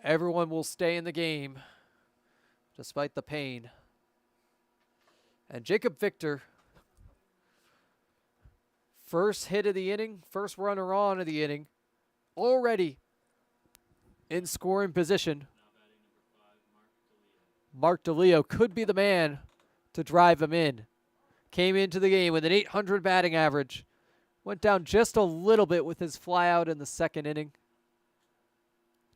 Everyone will stay in the game despite the pain. And Jacob Victor, first hit of the inning, first runner on of the inning, already in scoring position. Mark DeLeo could be the man to drive him in. Came into the game with an .800 batting average. Went down just a little bit with his flyout in the second inning.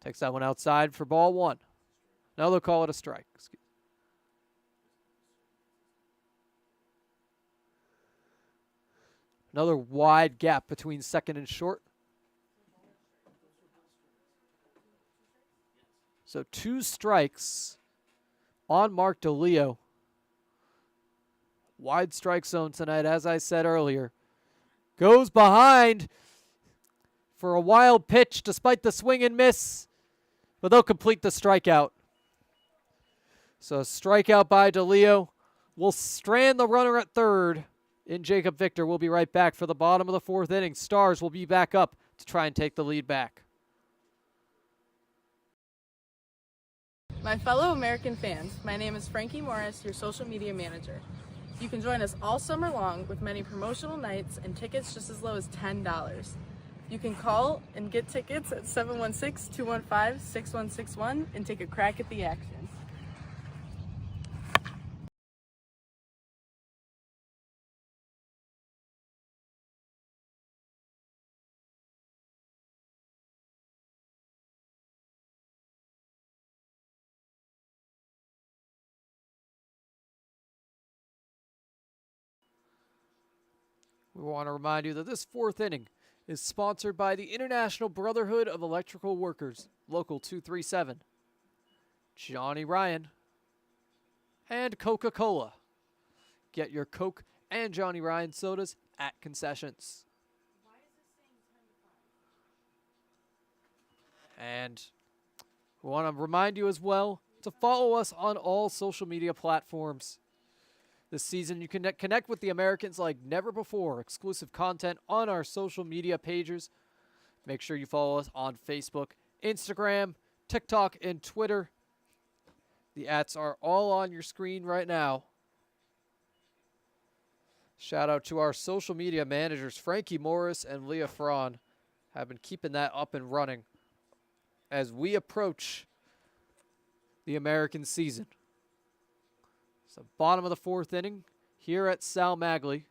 Takes that one outside for ball 1. Now they'll call it a strike. Another wide gap between second and short. So 2 strikes on Mark DeLeo. Wide strike zone tonight, as I said earlier. Goes behind for a wild pitch despite the swing and miss. But they'll complete the strikeout. So a strikeout by DeLeo will strand the runner at third in Jacob Victor. We'll be right back for the bottom of the 4th inning. Stars will be back up to try and take the lead back. My fellow American fans, my name is Frankie Morris, your social media manager. You can join us all summer long with many promotional nights and tickets just as low as $10. You can call and get tickets at 716-215-6161 and take a crack at the action. We want to remind you that this 4th inning is sponsored by the International Brotherhood of Electrical Workers, Local 237, Johnny Ryan, and Coca-Cola. Get your Coke and Johnny Ryan sodas at concessions. And we want to remind you as well to follow us on all social media platforms. this season. You can connect with the Americans like never before. Exclusive content on our social media pages. Make sure you follow us on Facebook, Instagram, TikTok, and Twitter. The ats are all on your screen right now. Shout out to our social media managers, Frankie Morris and Leah Fraun, have been keeping that up and running as we approach the American season. So bottom of the fourth inning here at Sal Magley.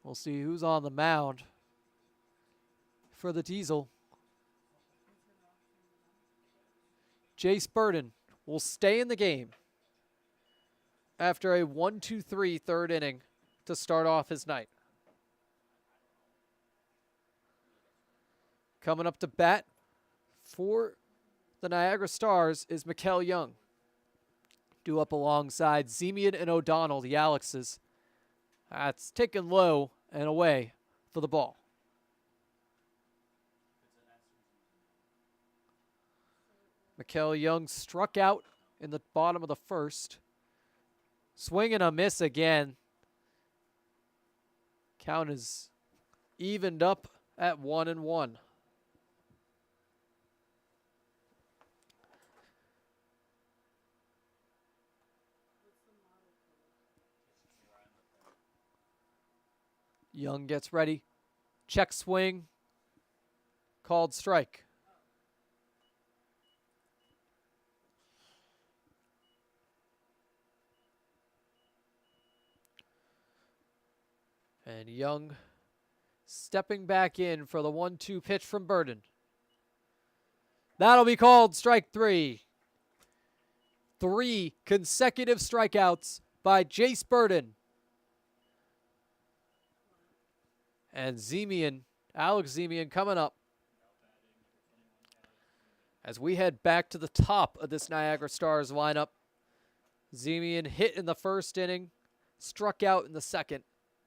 We'll see who's on the mound for the Diesel. Jace Burden will stay in the game after a 1-2-3 third inning to start off his night. Coming up to bat for the Niagara Stars is Mikael Young. Due up alongside Zemian and O'Donnell, the Alexes. That's taken low and away for the ball. Mikael Young struck out in the bottom of the first. Swing and a miss again. Count is evened up at 1-1. Young gets ready. Check swing. Called strike. And Young stepping back in for the 1-2 pitch from Burden. That'll be called strike three. 3 consecutive strikeouts by Jace Burden. And Alex Zemian coming up as we head back to the top of this Niagara Stars lineup. Zemian hit in the first inning, struck out in the second,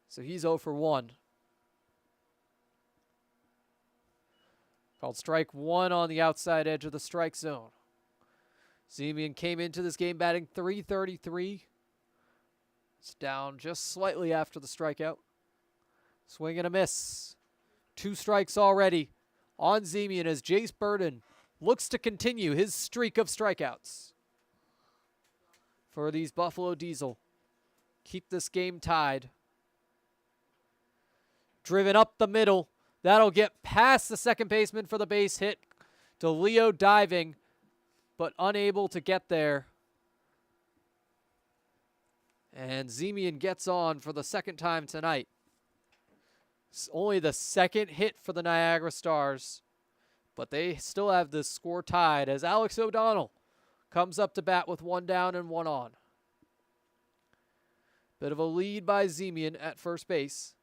so he's 0 for 1. Called strike 1 on the outside edge of the strike zone. Zemian came into this game batting .333. It's down just slightly after the strikeout. Swing and a miss. 2 strikes already on Zemian as Jace Burden looks to continue his streak of strikeouts for these Buffalo Diesel. Keep this game tied. Driven up the middle. That'll get past the second baseman for the base hit. DeLeo diving, but unable to get there. And Zemian gets on for the second time tonight. It's only the second hit for the Niagara Stars, but they still have this score tied as Alex O'Donnell comes up to bat with 1 down and 1 on. Bit of a lead by Zemian at first base.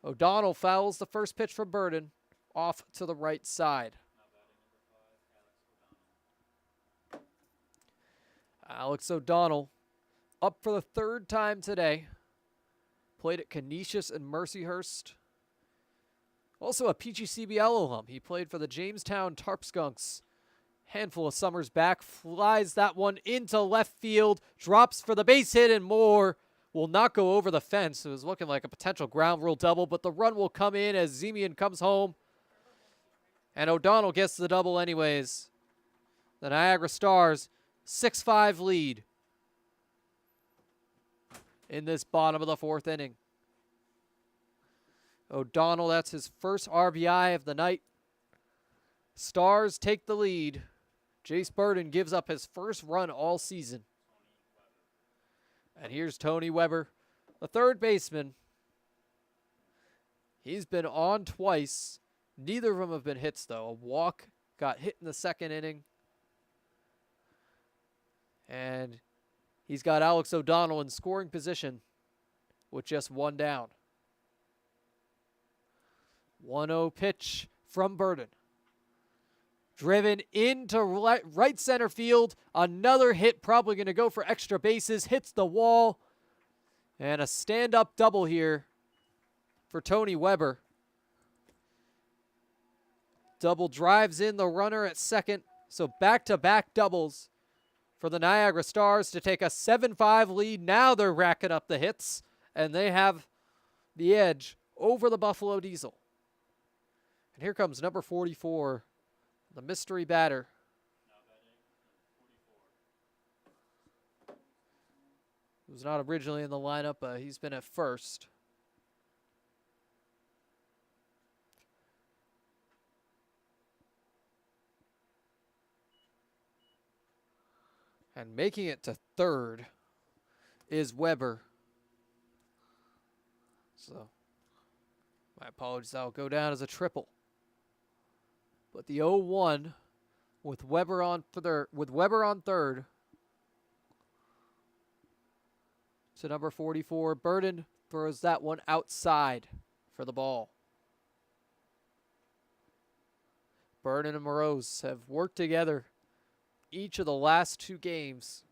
O'Donnell fouls the first pitch from Burden off to the right side. Alex O'Donnell up for the 3rd time today. Played at Canisius and Mercyhurst. Also a PGCBL alum. He played for the Jamestown Tarpskunks. Handful of summers back. Flies that one into left field. Drops for the base hit and more. Will not go over the fence. It was looking like a potential ground rule double, but the run will come in as Zemian comes home. And O'Donnell gets the double anyways. The Niagara Stars 6-5 lead in this bottom of the 4th inning. O'Donnell, that's his first RBI of the night. Stars take the lead. Jace Burden gives up his first run all season. And here's Tony Weber, the 3rd baseman. He's been on twice. Neither of them have been hits, though. A walk got hit in the 2nd inning. And he's got Alex O'Donnell in scoring position with just 1 down. 1-0 pitch from Burden. Driven into right center field. Another hit, probably going to go for extra bases. Hits the wall. And a stand-up double here for Tony Weber. Double drives in the runner at second. So back-to-back doubles for the Niagara Stars to take a 7-5 lead. Now they're racking up the hits, and they have the edge over the Buffalo Diesel. And here comes number 44, the mystery batter. He was not originally in the lineup, but he's been at first. And making it to third is Weber. So, my apologies, I'll go down as a triple. But the 0-1 with Weber on third to number 44. Burden throws that one outside for the ball. Burden and Moroz have worked together each of the last 2 games.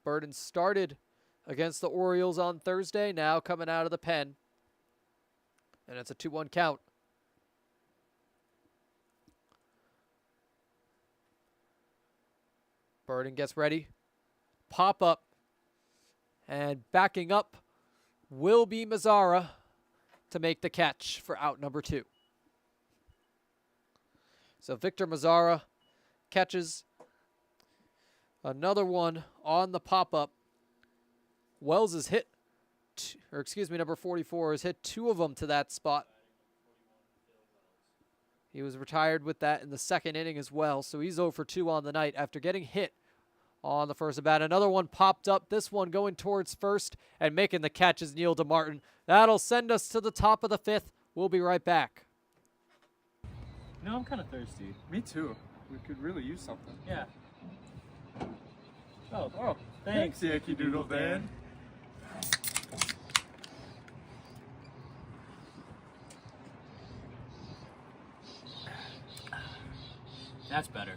Burden started against the Orioles on Thursday, now coming out of the pen. And it's a 2-1 count. Burden gets ready. Pop up. And backing up will be Mazzara to make the catch for out number 2. So Victor Mazzara catches another one on the pop-up. Wells has hit, number 44 has hit 2 of them to that spot. He was retired with that in the second inning as well, so he's 0 for 2 on the night after getting hit on the first at bat. Another one popped up, this one going towards first, and making the catch is Neil DeMartin. That'll send us to the top of the 5th. We'll be right back. No, I'm kind of thirsty. Me too. We could really use something. Yeah. Oh, thanks, Yankee Doodle Dan. That's better.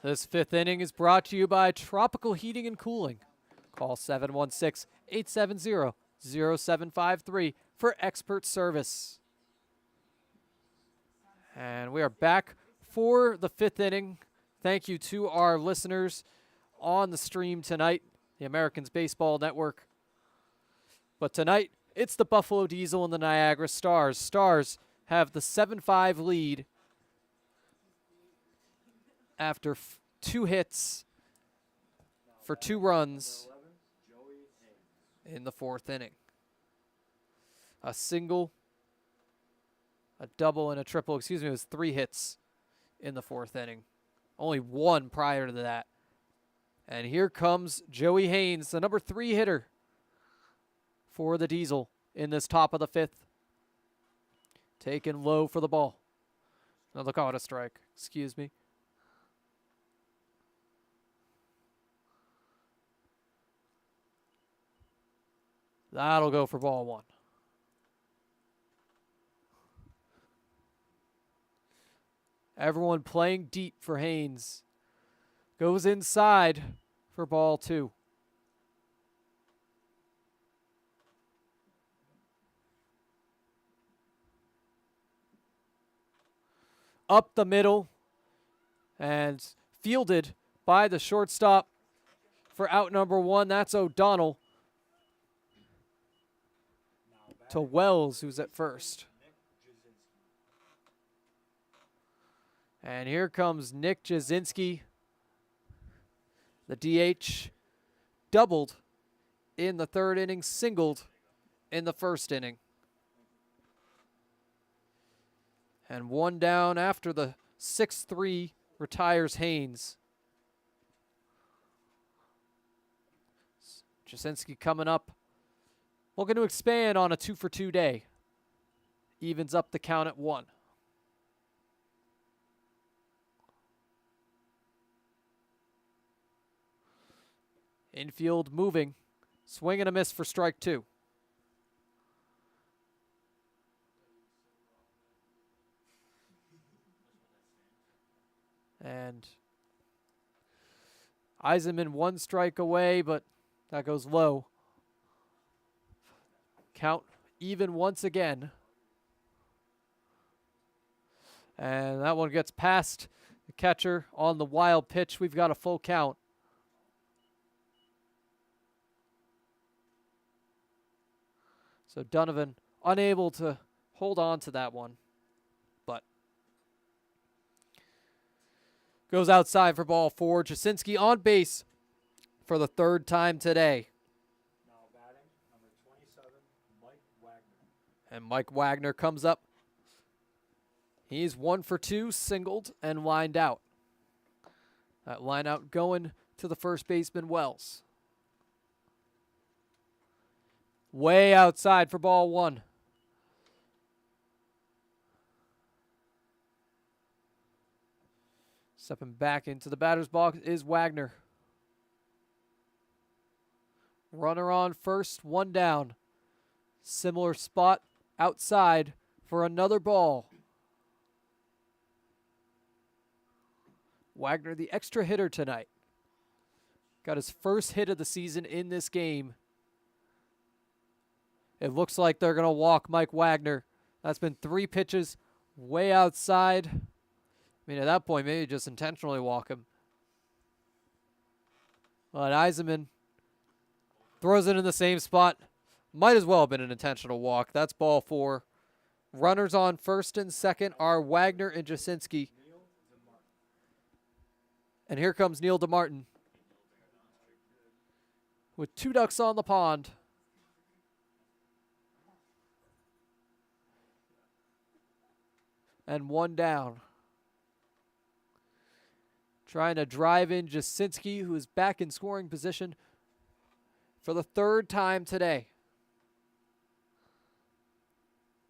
This 5th inning is brought to you by Tropical Heating and Cooling. Call 716-870-0753 for expert service. And we are back for the 5th inning. Thank you to our listeners on the stream tonight, the Americans Baseball Network. But tonight, it's the Buffalo Diesel and the Niagara Stars. Stars have the 7-5 lead after 2 hits for 2 runs in the 4th inning. A single, a double, and a triple. It was 3 hits in the 4th inning. Only 1 prior to that. And here comes Joey Haynes, the number 3 hitter for the Diesel in this top of the 5th. Taken low for the ball. No, they'll call it a strike. Excuse me. That'll go for ball 1. Everyone playing deep for Haynes. Goes inside for ball 2. Up the middle and fielded by the shortstop for out number 1. That's O'Donnell. to Wells, who's at first. And here comes Nick Jasinski. The DH doubled in the third inning, singled in the first inning. And one down after the 6-3 retires Haynes. Jasinski coming up, looking to expand on a 2-for-2 day. Evens up the count at 1. Infield moving. Swing and a miss for strike 2. And Eisenman 1 strike away, but that goes low. Count even once again. And that one gets past the catcher on the wild pitch. We've got a full count. So Donovan unable to hold on to that one, but goes outside for ball 4. Jasinski on base for the 3rd time today. Now batting, number 27, Mike Wagner. And Mike Wagner comes up. He's 1 for 2, singled and lined out. That line out going to the first baseman, Wells. Way outside for ball 1. Stepping back into the batter's box is Wagner. Runner on first, 1 down. Similar spot outside for another ball. Wagner, the extra hitter tonight. Got his first hit of the season in this game. It looks like they're going to walk Mike Wagner. That's been 3 pitches way outside. I mean, at that point, maybe just intentionally walk him. But Eisenman throws it in the same spot. Might as well have been an intentional walk. That's ball 4. Runners on first and second are Wagner and Jasinski. And here comes Neil DeMartin with 2 ducks on the pond. And 1 down. Trying to drive in Jasinski, who is back in scoring position for the 3rd time today.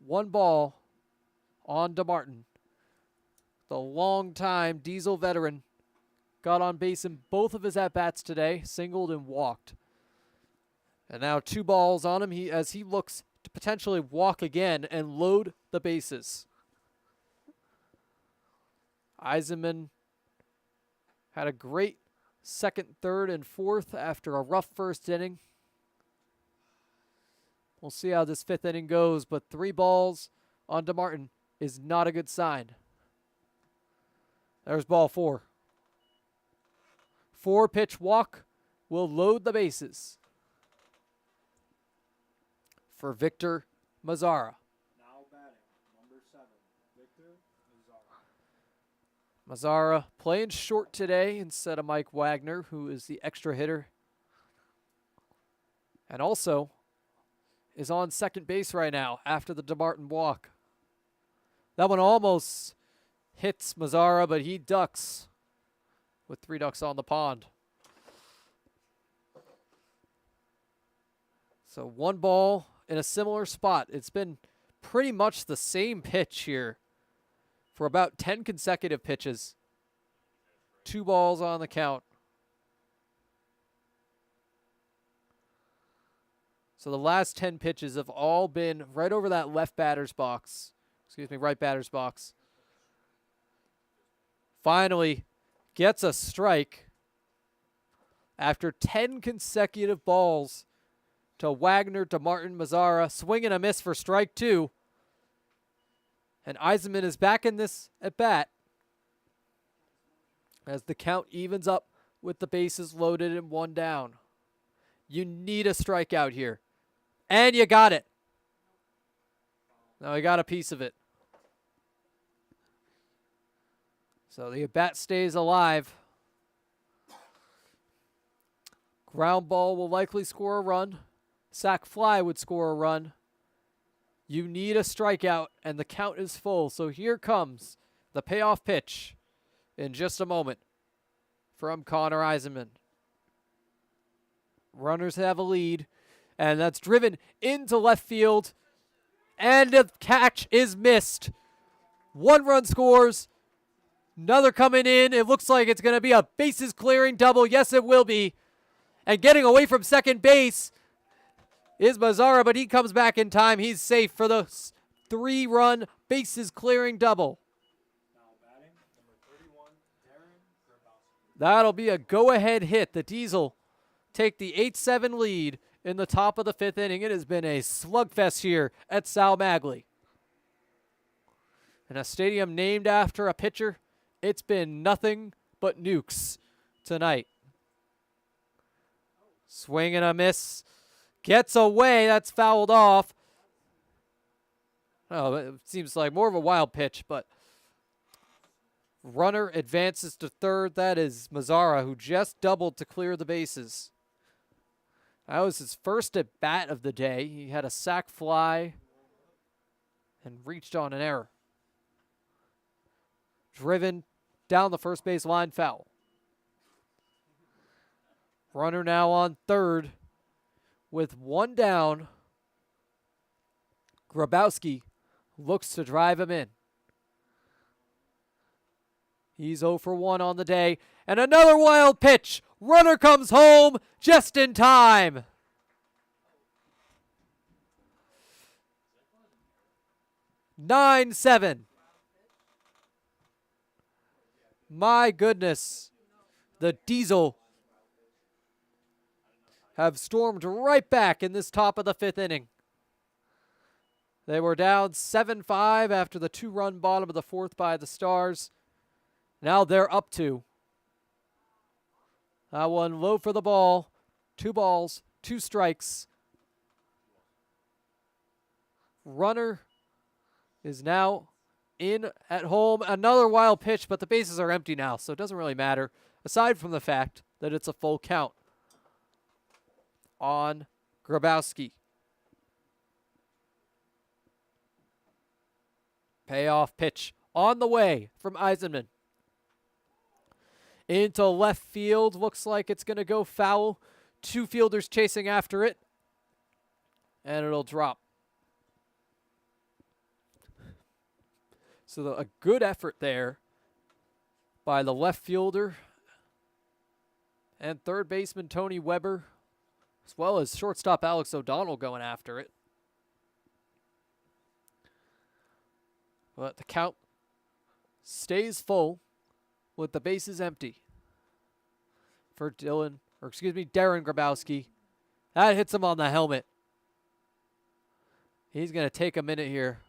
1 ball on DeMartin. The longtime Diesel veteran got on base in both of his at-bats today, singled and walked. And now 2 balls on him as he looks to potentially walk again and load the bases. Eisenman had a great 2nd, 3rd, and 4th after a rough first inning. We'll see how this 5th inning goes, but 3 balls on DeMartin is not a good sign. There's ball 4. 4-pitch walk will load the bases for Victor Mazzara. Now batting, number 7, Victor Mazzara. Mazzara playing short today instead of Mike Wagner, who is the extra hitter. And also is on second base right now after the DeMartin walk. That one almost hits Mazzara, but he ducks with 3 ducks on the pond. So 1 ball in a similar spot. It's been pretty much the same pitch here for about 10 consecutive pitches. 2 balls on the count. So the last 10 pitches have all been right over that right batter's box. Finally gets a strike after 10 consecutive balls to Wagner, DeMartin, Mazzara. Swing and a miss for strike 2. And Eisenman is back in this at bat as the count evens up with the bases loaded and 1 down. You need a strikeout here. And you got it. Now he got a piece of it. So the at-bat stays alive. Ground ball will likely score a run. Sac fly would score a run. You need a strikeout, and the count is full. So here comes the payoff pitch in just a moment from Connor Eisenman. Runners have a lead, and that's driven into left field, and the catch is missed. 1 run scores. Another coming in. It looks like it's going to be a bases clearing double. Yes, it will be. And getting away from second base is Mazzara, but he comes back in time. He's safe for the 3-run bases clearing double. Now batting, number 31, Darren Grabowski. That'll be a go-ahead hit. The Diesel take the 8-7 lead in the top of the 5th inning. It has been a slugfest here at Sal Magley. In a stadium named after a pitcher, it's been nothing but nukes tonight. Swing and a miss. Gets away. That's fouled off. Oh, it seems like more of a wild pitch, but runner advances to third. That is Mazzara, who just doubled to clear the bases. That was his first at bat of the day. He had a sac fly and reached on an error. Driven down the first base line, foul. Runner now on third with 1 down. Grabowski looks to drive him in. He's 0 for 1 on the day. And another wild pitch. Runner comes home just in time. (9-7). My goodness. The Diesel have stormed right back in this top of the 5th inning. They were down 7-5 after the 2-run bottom of the 4th by the Stars. Now they're up 2. That one low for the ball. 2 balls, 2 strikes. Runner is now in at home. Another wild pitch, but the bases are empty now, so it doesn't really matter, aside from the fact that it's a full count on Grabowski. Payoff pitch on the way from Eisenman. Into left field. Looks like it's going to go foul. 2 fielders chasing after it. And it'll drop. So a good effort there by the left fielder and third baseman Tony Weber, as well as shortstop Alex O'Donnell going after it. But the count stays full with the bases empty for Darren Grabowski. That hits him on the helmet. He's going to take a minute here.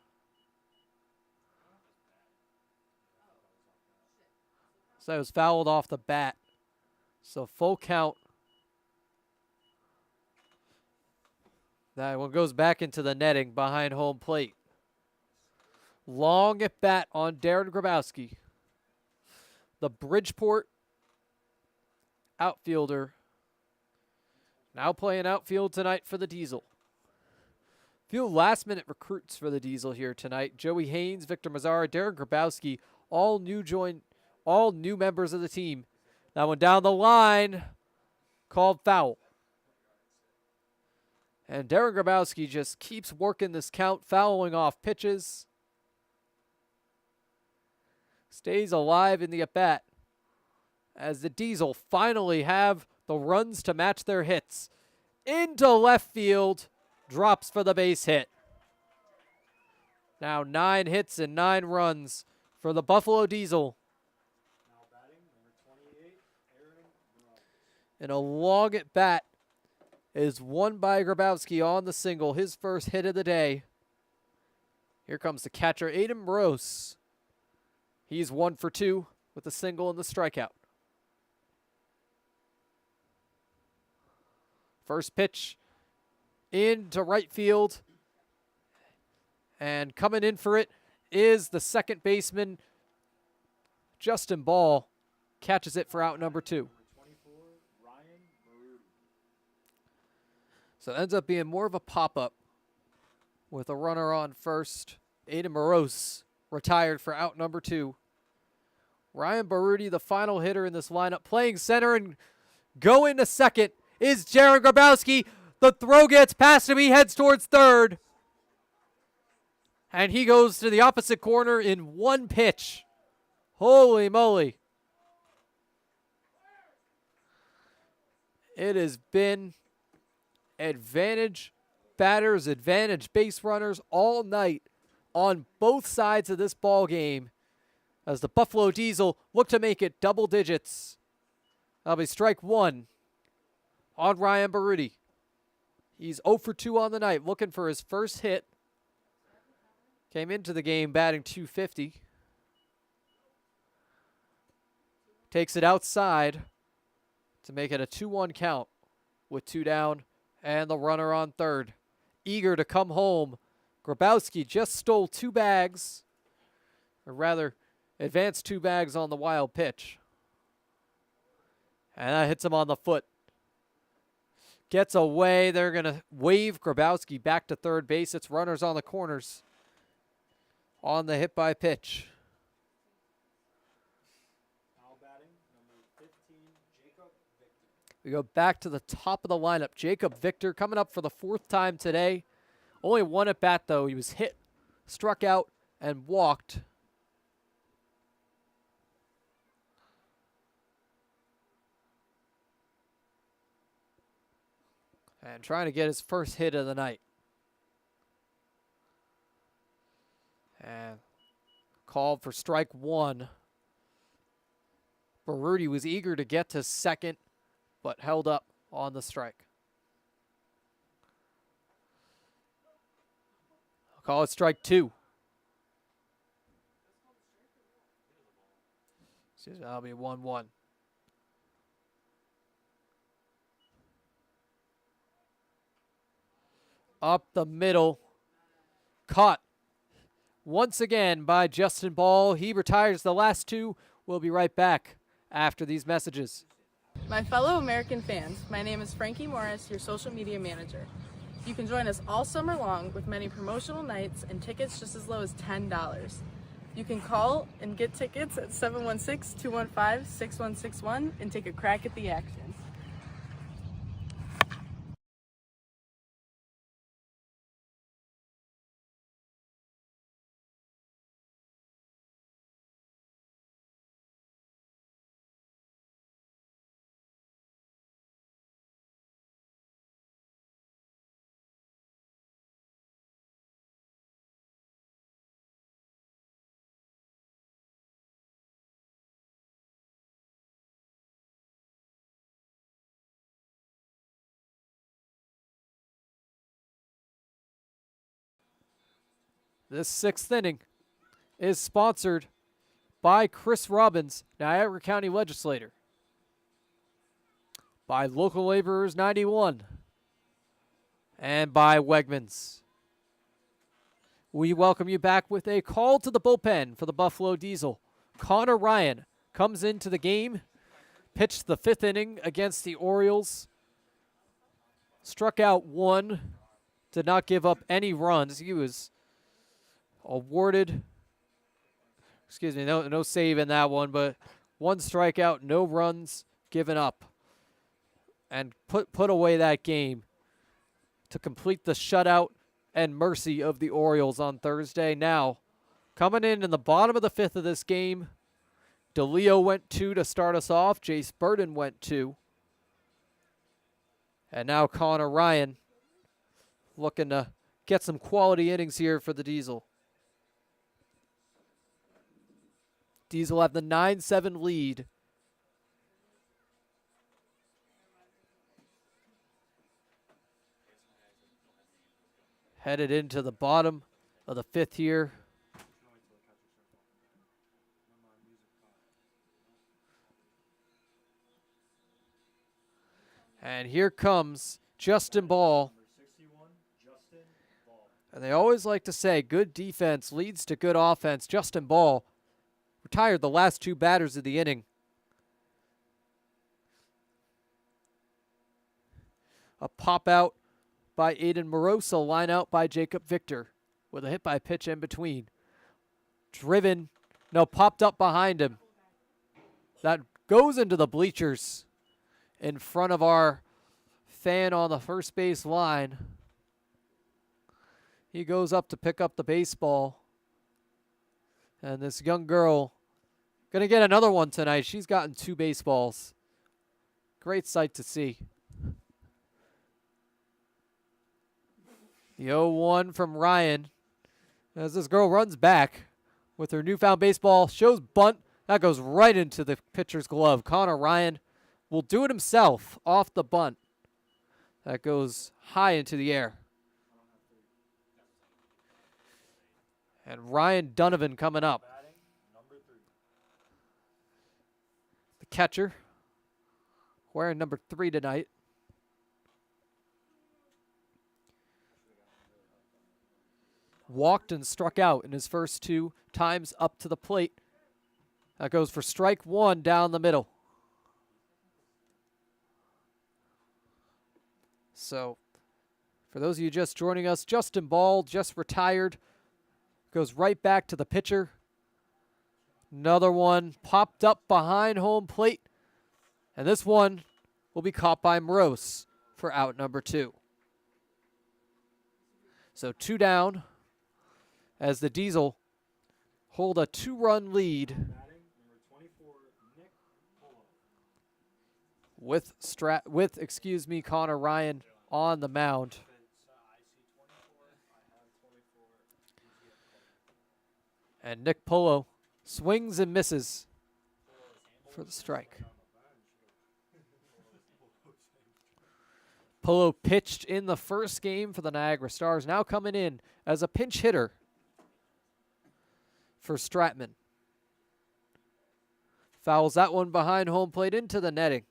So it was fouled off the bat. So full count. That one goes back into the netting behind home plate. Long at bat on Darren Grabowski. The Bridgeport outfielder now playing outfield tonight for the Diesel. Few last-minute recruits for the Diesel here tonight. Joey Haynes, Victor Mazzara, Darren Grabowski, all new members of the team. That one down the line, called foul. And Darren Grabowski just keeps working this count, fouling off pitches. Stays alive in the at-bat as the Diesel finally have the runs to match their hits. Into left field, drops for the base hit. Now 9 hits and 9 runs for the Buffalo Diesel. Now batting, number 28, Aaron Grabowski. And a long at bat is won by Grabowski on the single, his first hit of the day. Here comes the catcher, Aiden Rose. He's 1 for 2 with the single and the strikeout. First pitch into right field. And coming in for it is the second baseman, Justin Ball. Catches it for out number 2. Number 24, Ryan Baruti. So it ends up being more of a pop-up with a runner on first. Aiden Morose retired for out number 2. Ryan Baruti, the final hitter in this lineup, playing center and going to second is Jaron Grabowski. The throw gets past him. He heads towards third. And he goes to the opposite corner in one pitch. Holy moly. It has been advantage batters, advantage base runners all night on both sides of this ball game as the Buffalo Diesel look to make it double digits. That'll be strike 1 on Ryan Baruti. He's 0 for 2 on the night, looking for his first hit. Came into the game batting .250. Takes it outside to make it a 2-1 count with 2 down and the runner on third. Eager to come home, Grabowski just stole 2 bags, or rather advanced 2 bags on the wild pitch. And that hits him on the foot. Gets away. They're going to wave Grabowski back to third base. It's runners on the corners on the hit by pitch. Now batting, number 15, Jacob Victor. We go back to the top of the lineup. Jacob Victor coming up for the 4th time today. Only 1 at bat, though. He was hit, struck out, and walked. And trying to get his first hit of the night. And called for strike 1. Baruti was eager to get to second, but held up on the strike. I'll call it strike 2. Excuse me, that'll be 1-1. Up the middle. Caught once again by Justin Ball. He retires the last 2. We'll be right back after these messages. My fellow American fans, my name is Frankie Morris, your social media manager. You can join us all summer long with many promotional nights and tickets just as low as $10. You can call and get tickets at 716-215-6161 and take a crack at the action. This 6th inning is sponsored by Chris Robbins, Niagara County Legislator, by Local Laborers 91, and by Wegmans. We welcome you back with a call to the bullpen for the Buffalo Diesel. Connor Ryan comes into the game, pitched the 5th inning against the Orioles, struck out 1, did not give up any runs. He was awarded, no save in that one, but 1 strikeout, no runs given up, and put away that game to complete the shutout and mercy of the Orioles on Thursday. Now, coming in the bottom of the 5th of this game, DeLeo went 2 to start us off. Jace Burden went 2. And now Connor Ryan looking to get some quality innings here for the Diesel. Diesel have the 9-7 lead. Headed into the bottom of the 5th here. And here comes Justin Ball. Number 61, Justin Ball. And they always like to say good defense leads to good offense. Justin Ball retired the last 2 batters of the inning. A pop out by Aiden Morosa, line out by Jacob Victor with a hit by pitch in between. Popped up behind him. That goes into the bleachers in front of our fan on the first base line. He goes up to pick up the baseball. And this young girl going to get another one tonight. She's gotten 2 baseballs. Great sight to see. The 0-1 from Ryan as this girl runs back with her newfound baseball, shows bunt. That goes right into the pitcher's glove. Connor Ryan will do it himself off the bunt. That goes high into the air. And Ryan Donovan coming up. The catcher, wearing number 3 tonight. Walked and struck out in his first 2 times up to the plate. That goes for strike 1 down the middle. So, for those of you just joining us, Justin Ball just retired. Goes right back to the pitcher. Another one popped up behind home plate. And this one will be caught by Morose for out number 2. So 2 down as the Diesel hold a 2-run lead with Connor Ryan on the mound. And Nick Polo swings and misses for the strike. Polo pitched in the first game for the Niagara Stars, now coming in as a pinch hitter for Stratman. Fouls that one behind home plate into the netting.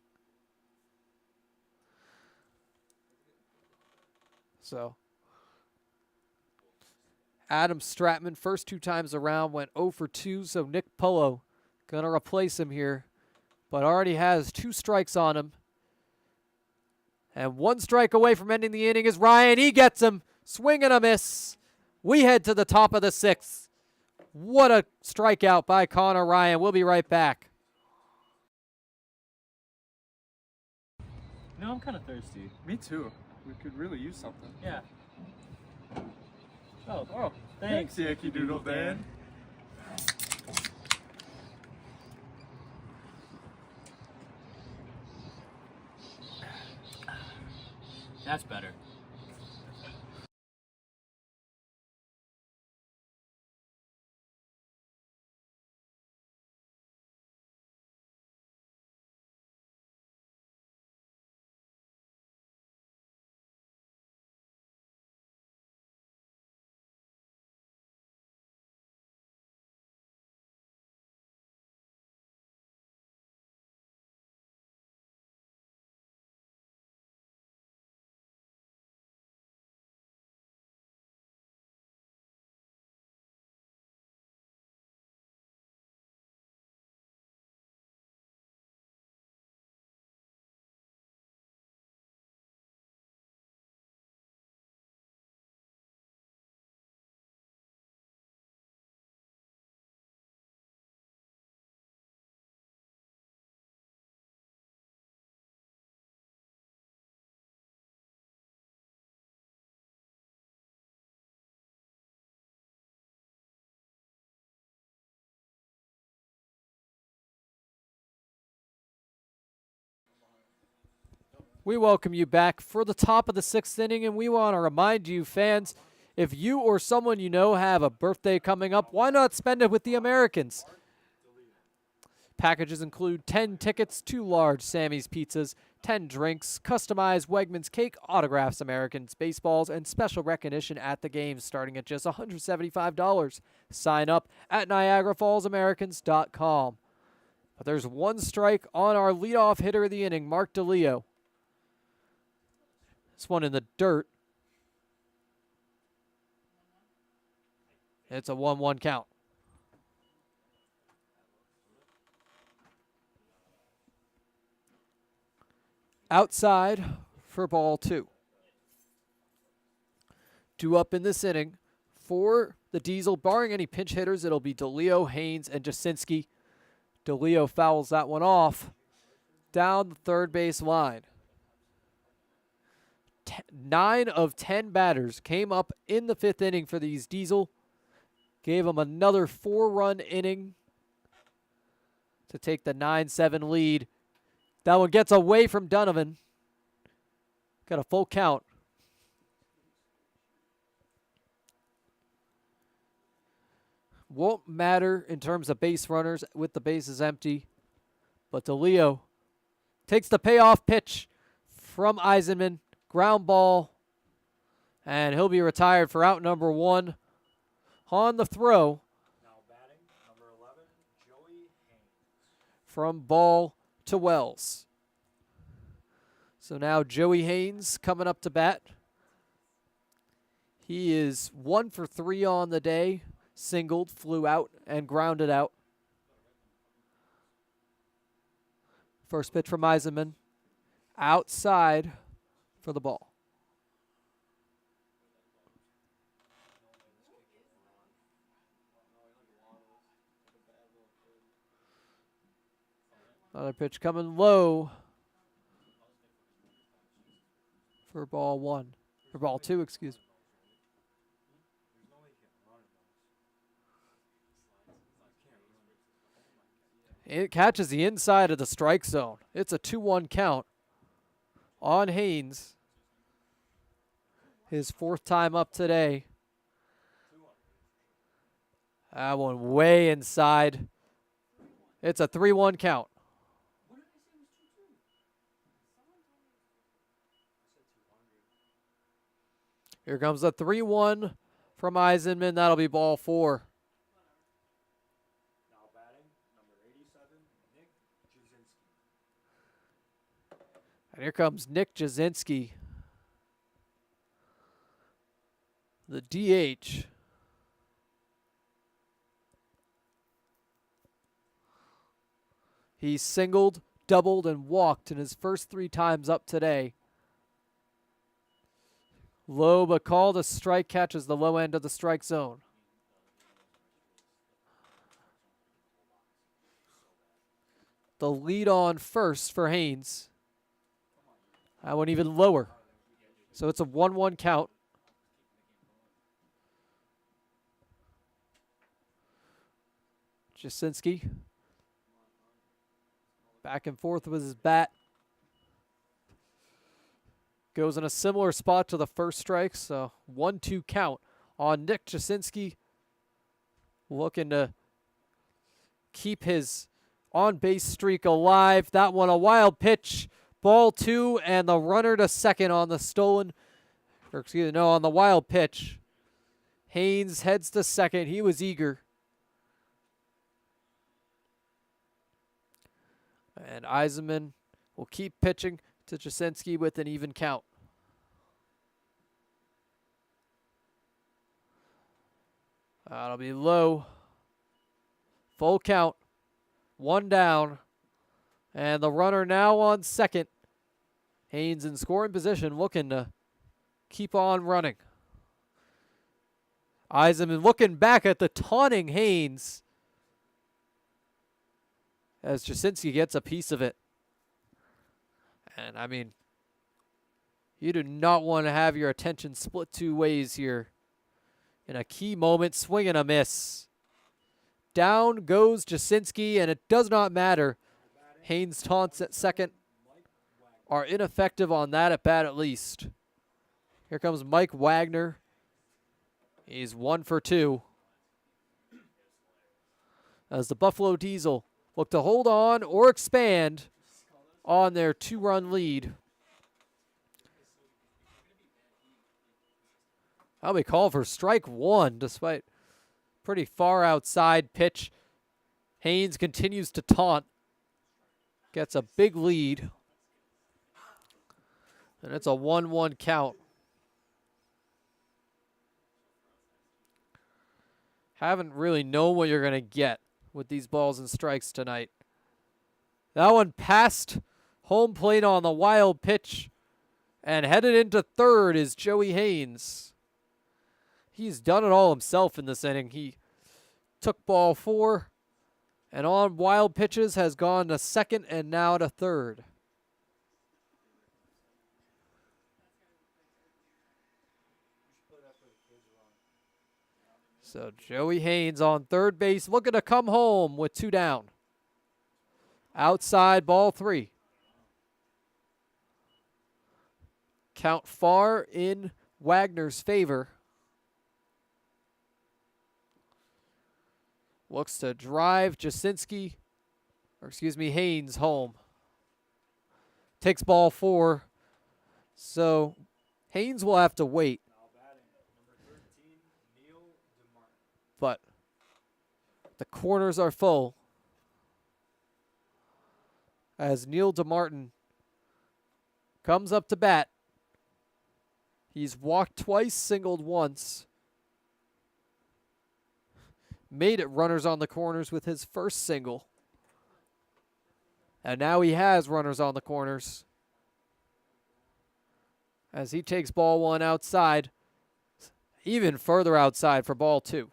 So Adam Stratman, first 2 times around, went 0 for 2, so Nick Polo going to replace him here, but already has 2 strikes on him. And 1 strike away from ending the inning is Ryan. He gets him. Swing and a miss. We head to the top of the 6th. What a strikeout by Connor Ryan. We'll be right back. No, I'm kind of thirsty. Me too. We could really use something. Yeah. Oh, thanks, Yankee Doodle Dan. That's better. We welcome you back for the top of the 6th inning, and we want to remind you, fans, if you or someone you know have a birthday coming up, why not spend it with the Americans? Packages include 10 tickets, 2 large Sammy's pizzas, 10 drinks, customized Wegmans cake, autographs, Americans, baseballs, and special recognition at the games starting at just $175. Sign up at NiagaraFallsAmericans.com. But there's 1 strike on our leadoff hitter of the inning, Mark DeLeo. This one in the dirt. It's a 1-1 count. Outside for ball 2. Due up in this inning for the Diesel, barring any pinch hitters, it'll be DeLeo, Haynes, and Jasinski. DeLeo fouls that one off down the third base line. 9 of 10 batters came up in the 5th inning for these Diesel. Gave them another 4-run inning to take the 9-7 lead. That one gets away from Donovan. Got a full count. Won't matter in terms of base runners with the bases empty. But DeLeo takes the payoff pitch from Eisenman. Ground ball. And he'll be retired for out number 1. On the throw. Now batting, number 11, Joey Haynes. From Ball to Wells. So now Joey Haynes coming up to bat. He is 1 for 3 on the day. Singled, flew out, and grounded out. First pitch from Eisenman. Outside for the ball. Another pitch coming low for ball 1. For ball 2, excuse me. It catches the inside of the strike zone. It's a 2-1 count on Haynes. His 4th time up today. That one way inside. It's a 3-1 count. Here comes the 3-1 from Eisenman. That'll be ball 4. Now batting, number 87, Nick Jasinski. And here comes Nick Jasinski, the DH. He singled, doubled, and walked in his first 3 times up today. Low but called a strike, catches the low end of the strike zone. The lead on first for Haynes. That one even lower. So it's a 1-1 count. Jasinski back and forth with his bat. Goes in a similar spot to the first strike, so 1-2 count on Nick Jasinski. Looking to keep his on-base streak alive. That one a wild pitch. Ball 2 and the runner to second on the stolen, or excuse me, no, on the wild pitch. Haynes heads to second. He was eager. And Eisenman will keep pitching to Jasinski with an even count. That'll be low. Full count. 1 down. And the runner now on second. Haynes in scoring position, looking to keep on running. Eisenman looking back at the taunting Haynes as Jasinski gets a piece of it. And, I mean, you do not want to have your attention split 2 ways here. In a key moment, swing and a miss. Down goes Jasinski, and it does not matter. Haynes' taunts at second are ineffective on that at bat at least. Here comes Mike Wagner. He's 1 for 2. As the Buffalo Diesel look to hold on or expand on their 2-run lead. I'll be called for strike 1 despite pretty far outside pitch. Haynes continues to taunt. Gets a big lead. And it's a 1-1 count. Haven't really known what you're going to get with these balls and strikes tonight. That one passed home plate on the wild pitch. And headed into third is Joey Haynes. He's done it all himself in this inning. He took ball 4 and on wild pitches has gone to second and now to third. So Joey Haynes on third base looking to come home with 2 down. Outside, ball 3. Count far in Wagner's favor. Looks to drive Haynes home. Takes ball 4. So Haynes will have to wait. But the corners are full as Neil DeMartin comes up to bat. He's walked twice, singled once. Made it runners on the corners with his first single. And now he has runners on the corners as he takes ball 1 outside, even further outside for ball 2.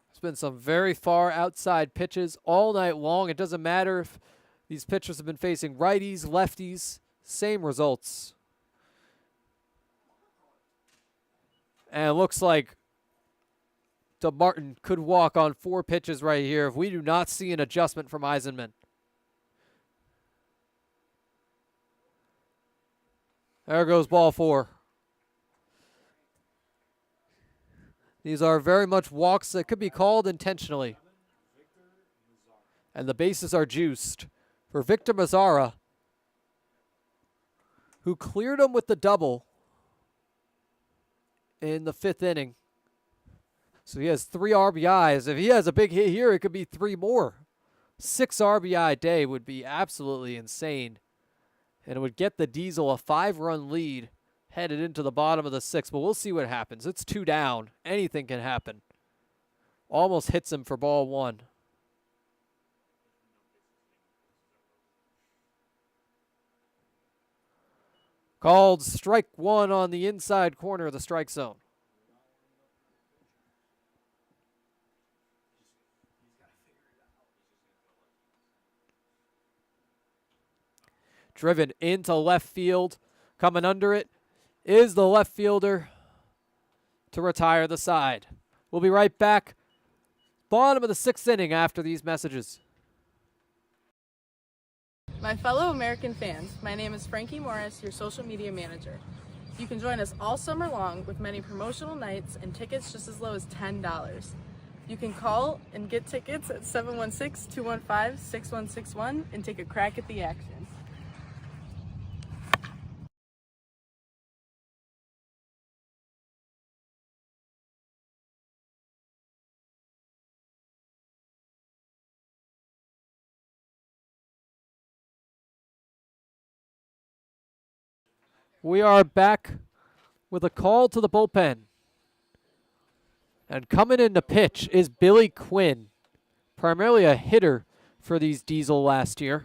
There's been some very far outside pitches all night long. It doesn't matter if these pitchers have been facing righties, lefties, same results. And it looks like DeMartin could walk on 4 pitches right here if we do not see an adjustment from Eisenman. There goes ball 4. These are very much walks that could be called intentionally. And the bases are juiced for Victor Mazzara, who cleared him with the double in the 5th inning. So he has 3 RBIs. If he has a big hit here, it could be 3 more. 6 RBI day would be absolutely insane. And it would get the Diesel a 5-run lead headed into the bottom of the 6th. But we'll see what happens. It's 2 down. Anything can happen. Almost hits him for ball 1. Called strike 1 on the inside corner of the strike zone. Driven into left field. Coming under it is the left fielder to retire the side. We'll be right back. Bottom of the 6th inning after these messages. My fellow American fans, my name is Frankie Morris, your social media manager. You can join us all summer long with many promotional nights and tickets just as low as $10. You can call and get tickets at 716-215-6161 and take a crack at the action. We are back with a call to the bullpen. And coming in to pitch is Billy Quinn, primarily a hitter for these Diesel last year.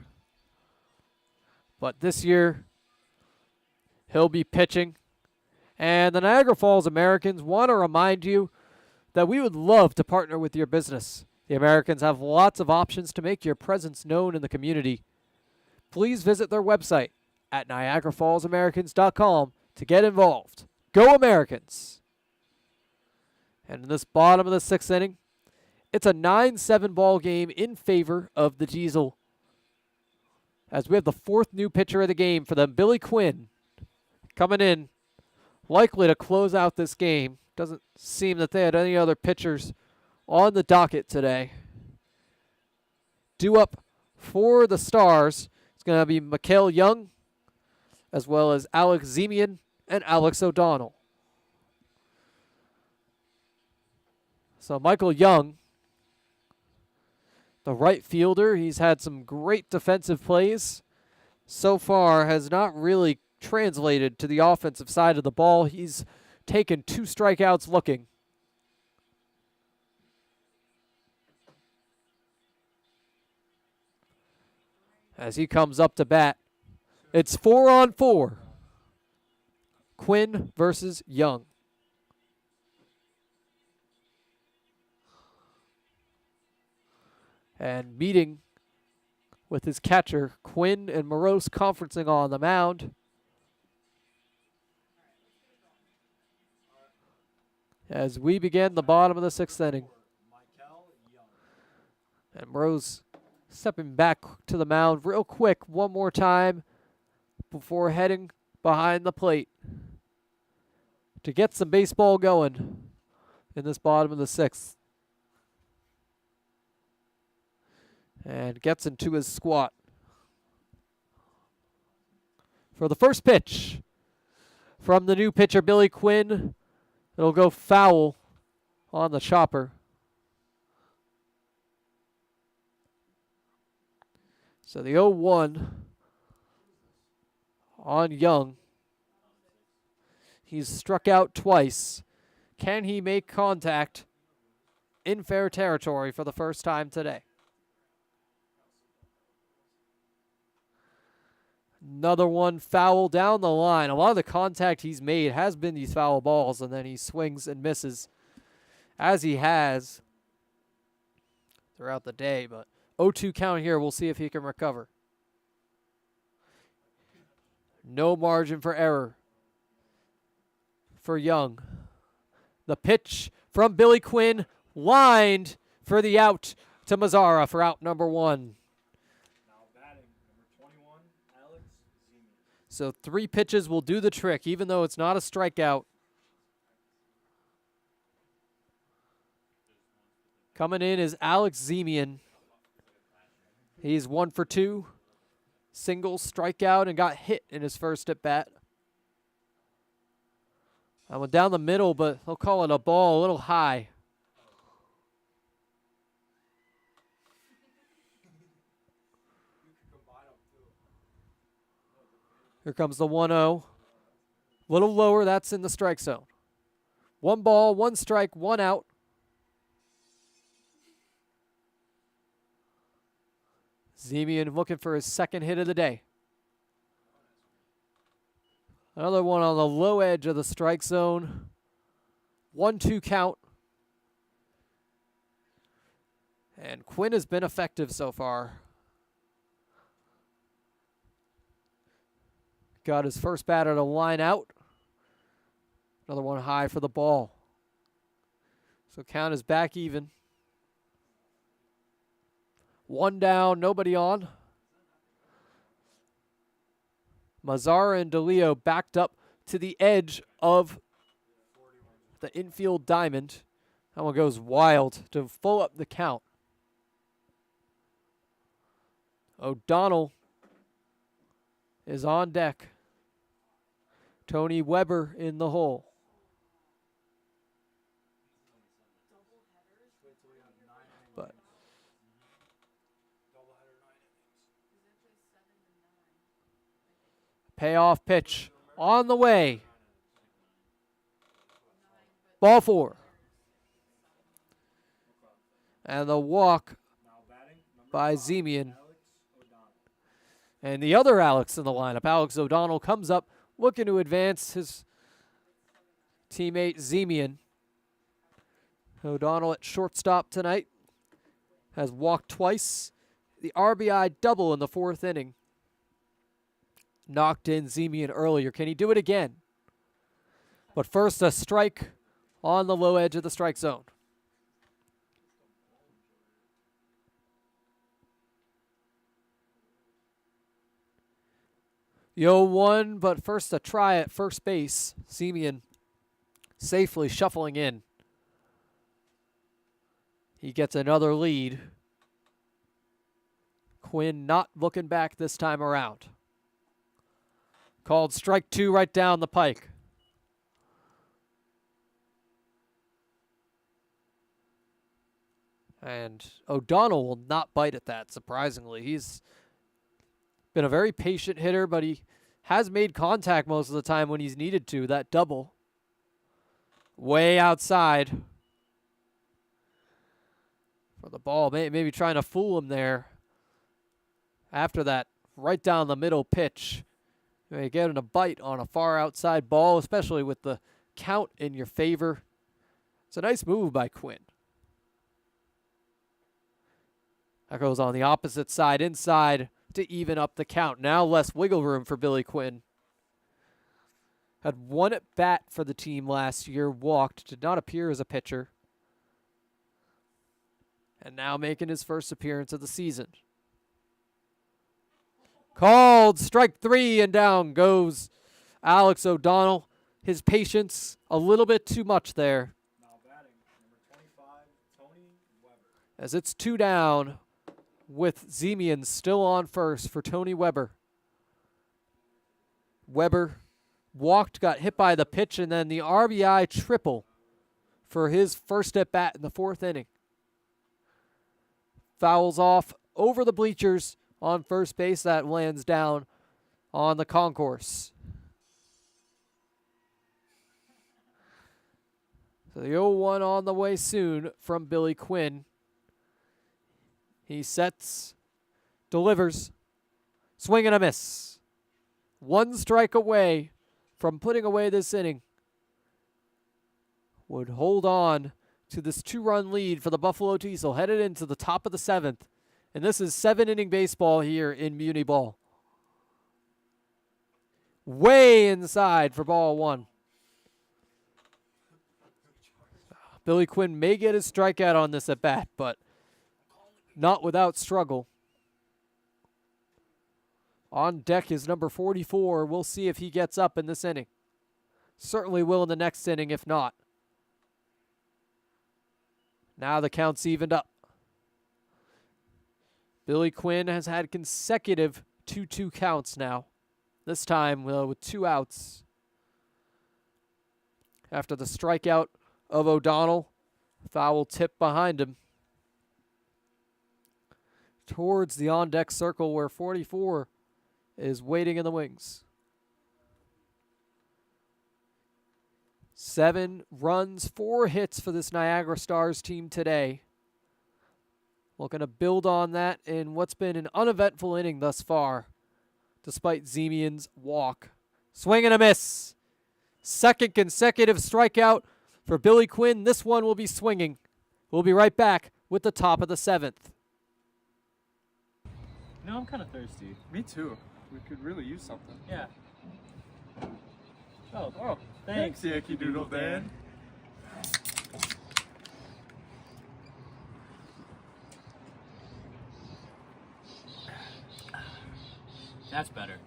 But this year, he'll be pitching. And the Niagara Falls Americans want to remind you that we would love to partner with your business. The Americans have lots of options to make your presence known in the community. Please visit their website at NiagaraFallsAmericans.com to get involved. Go Americans! And in this bottom of the 6th inning, it's a 9-7 ball game in favor of the Diesel. As we have the 4th new pitcher of the game for them, Billy Quinn, coming in, likely to close out this game. Doesn't seem that they had any other pitchers on the docket today. Due up for the Stars, it's going to be Mikael Young, as well as Alex Zemian and Alex O'Donnell. So Michael Young, the right fielder, he's had some great defensive plays. So far has not really translated to the offensive side of the ball. He's taken 2 strikeouts looking. As he comes up to bat, it's 4-on-4. Quinn versus Young. And meeting with his catcher, Quinn and Morose conferencing on the mound. As we begin the bottom of the 6th inning. And Morose stepping back to the mound real quick one more time before heading behind the plate to get some baseball going in this bottom of the 6th. And gets into his squat. For the first pitch from the new pitcher, Billy Quinn, it'll go foul on the chopper. So the 0-1 on Young. He's struck out twice. Can he make contact in fair territory for the first time today? Another one foul down the line. A lot of the contact he's made has been these foul balls, and then he swings and misses, as he has throughout the day. But 0-2 count here. We'll see if he can recover. No margin for error for Young. The pitch from Billy Quinn, lined for the out to Mazzara for out number 1. So 3 pitches will do the trick, even though it's not a strikeout. Coming in is Alex Zemian. He's 1 for 2. Single strikeout and got hit in his first at bat. I went down the middle, but they'll call it a ball a little high. Here comes the 1-0. Little lower, that's in the strike zone. 1 ball, 1 strike, 1 out. Zemian looking for his second hit of the day. Another one on the low edge of the strike zone. 1-2 count. And Quinn has been effective so far. Got his first batter to line out. Another one high for the ball. So count is back even. 1 down, nobody on. Mazzara and DeLeo backed up to the edge of the infield diamond. That one goes wild to full up the count. O'Donnell is on deck. Tony Weber in the hole. But payoff pitch on the way. Ball 4. And the walk by Zemian. And the other Alex in the lineup, Alex O'Donnell, comes up looking to advance his teammate Zemian. O'Donnell at shortstop tonight has walked twice. The RBI double in the 4th inning. Knocked in Zemian earlier. Can he do it again? But first, a strike on the low edge of the strike zone. The 0-1, but first a try at first base. Zemian safely shuffling in. He gets another lead. Quinn not looking back this time around. Called strike 2 right down the pike. And O'Donnell will not bite at that, surprisingly. He's been a very patient hitter, but he has made contact most of the time when he's needed to. That double way outside for the ball. Maybe trying to fool him there. After that, right down the middle pitch. You're getting a bite on a far outside ball, especially with the count in your favor. It's a nice move by Quinn. That goes on the opposite side, inside to even up the count. Now less wiggle room for Billy Quinn. Had one at bat for the team last year, walked, did not appear as a pitcher. And now making his first appearance of the season. Called, strike 3, and down goes Alex O'Donnell. His patience, a little bit too much there. Now batting, number 25, Tony Weber. As it's 2 down with Zemian still on first for Tony Weber. Weber walked, got hit by the pitch, and then the RBI triple for his first at bat in the 4th inning. Fouls off over the bleachers on first base. That lands down on the concourse. So the 0-1 on the way soon from Billy Quinn. He sets, delivers, swing and a miss. 1 strike away from putting away this inning. Would hold on to this 2-run lead for the Buffalo Diesel, headed into the top of the 7th. And this is 7-inning baseball here in MUNY Ball. Way inside for ball 1. Billy Quinn may get his strikeout on this at bat, but not without struggle. On deck is number 44. We'll see if he gets up in this inning. Certainly will in the next inning, if not. Now the count's evened up. Billy Quinn has had consecutive 2-2 counts now. This time with 2 outs. After the strikeout of O'Donnell, foul tip behind him. Towards the on-deck circle where 44 is waiting in the wings. 7 runs, 4 hits for this Niagara Stars team today. Looking to build on that in what's been an uneventful inning thus far, despite Zemian's walk. Swing and a miss. 2nd consecutive strikeout for Billy Quinn. This one will be swinging. We'll be right back with the top of the 7th. No, I'm kind of thirsty. Me too. We could really use something. Yeah. Oh, thanks. Yankee Doodle Dan. That's better.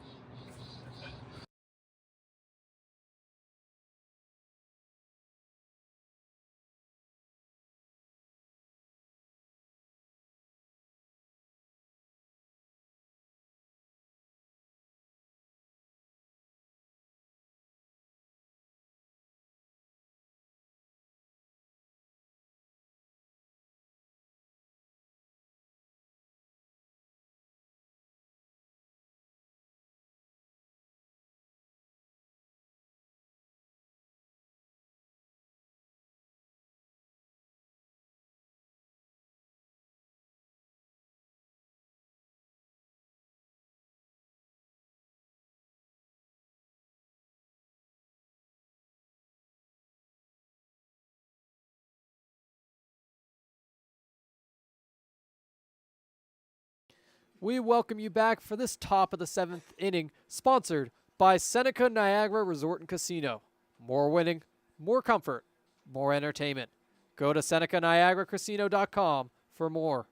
We welcome you back for this top of the 7th inning, sponsored by Seneca Niagara Resort and Casino. More winning, more comfort, more entertainment. Go to SenecaNiagaraCasino.com for more.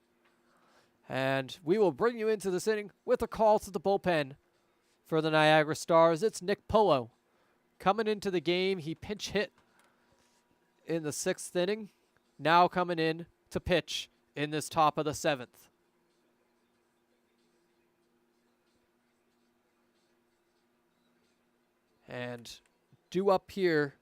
And we will bring you into this inning with a call to the bullpen for the Niagara Stars. It's Nick Polo. Coming into the game, he pinch hit in the 6th inning. Now coming in to pitch in this top of the 7th. And due up here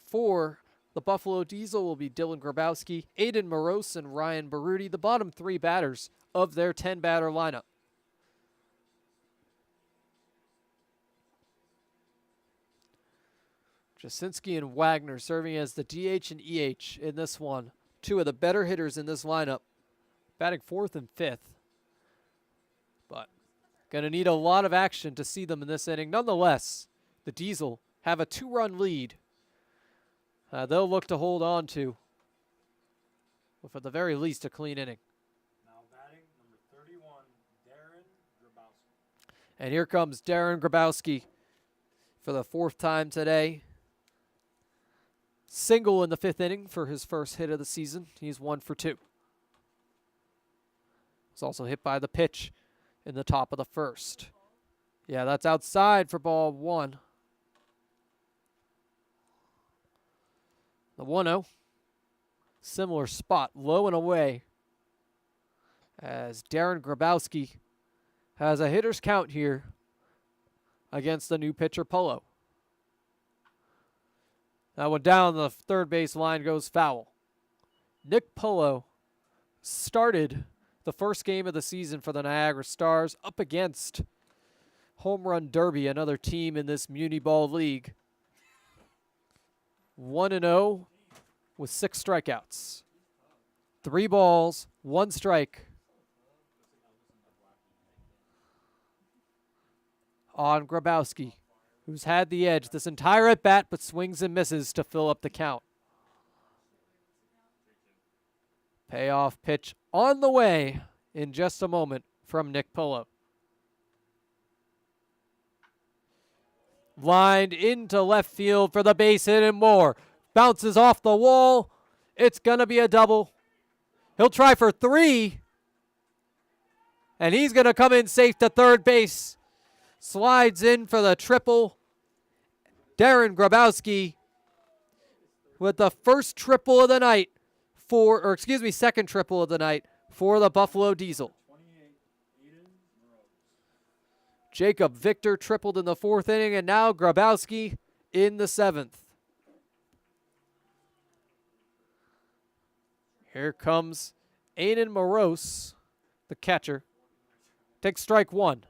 for the Buffalo Diesel will be Dylan Grabowski, Aiden Morose, and Ryan Baruti, the bottom 3 batters of their 10-batter lineup. Jasinski and Wagner serving as the DH and EH in this one. Two of the better hitters in this lineup, batting fourth and fifth. But going to need a lot of action to see them in this inning. Nonetheless, the Diesel have a 2-run lead. They'll look to hold on to, with at the very least, a clean inning. Now batting number 31, Darren Grabowski. And here comes Darren Grabowski for the 4th time today. Single in the 5th inning for his first hit of the season. He's 1 for 2. He's also hit by the pitch in the top of the 1st. Yeah, that's outside for ball 1. The 1-0. Similar spot, low and away, as Darren Grabowski has a hitter's count here against the new pitcher, Polo. That one down the third base line goes foul. Nick Polo started the first game of the season for the Niagara Stars up against Home Run Derby, another team in this Muni Ball League. 1-0 with 6 strikeouts. 3 balls, 1 strike on Grabowski, who's had the edge this entire at-bat but swings and misses to fill up the count. Payoff pitch on the way in just a moment from Nick Polo. Lined into left field for the base hit and more. Bounces off the wall. It's going to be a double. He'll try for 3. And he's going to come in safe to third base. Slides in for the triple. Darren Grabowski with the first triple of the night second triple of the night for the Buffalo Diesel. Jacob Victor tripled in the 4th inning, and now Grabowski in the 7th. Here comes Aiden Morose, the catcher. Takes strike 1.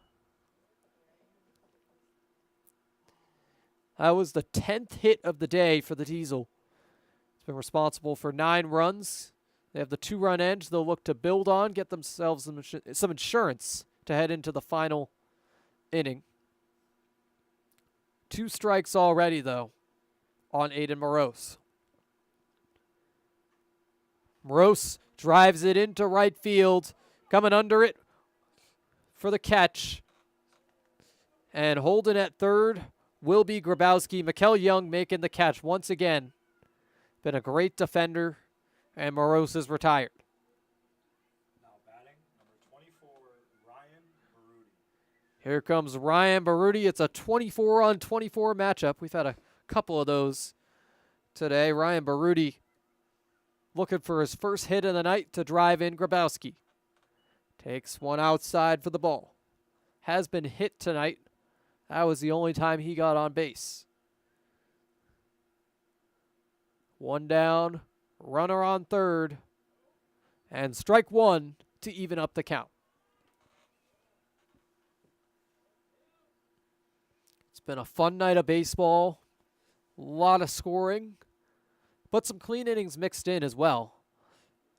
That was the 10th hit of the day for the Diesel. It's been responsible for 9 runs. They have the 2-run edge they'll look to build on, get themselves some insurance to head into the final inning. 2 strikes already, though, on Aiden Morose. Morose drives it into right field, coming under it for the catch. And holding at third will be Grabowski. Mikael Young making the catch once again. Been a great defender, and Morose is retired. Now batting number 24, Ryan Baruti. Here comes Ryan Baruti. It's a 24-on-24 matchup. We've had a couple of those today. Ryan Baruti looking for his first hit of the night to drive in Grabowski. Takes one outside for the ball. Has been hit tonight. That was the only time he got on base. 1 down, runner on third, and strike 1 to even up the count. It's been a fun night of baseball. A lot of scoring, but some clean innings mixed in as well.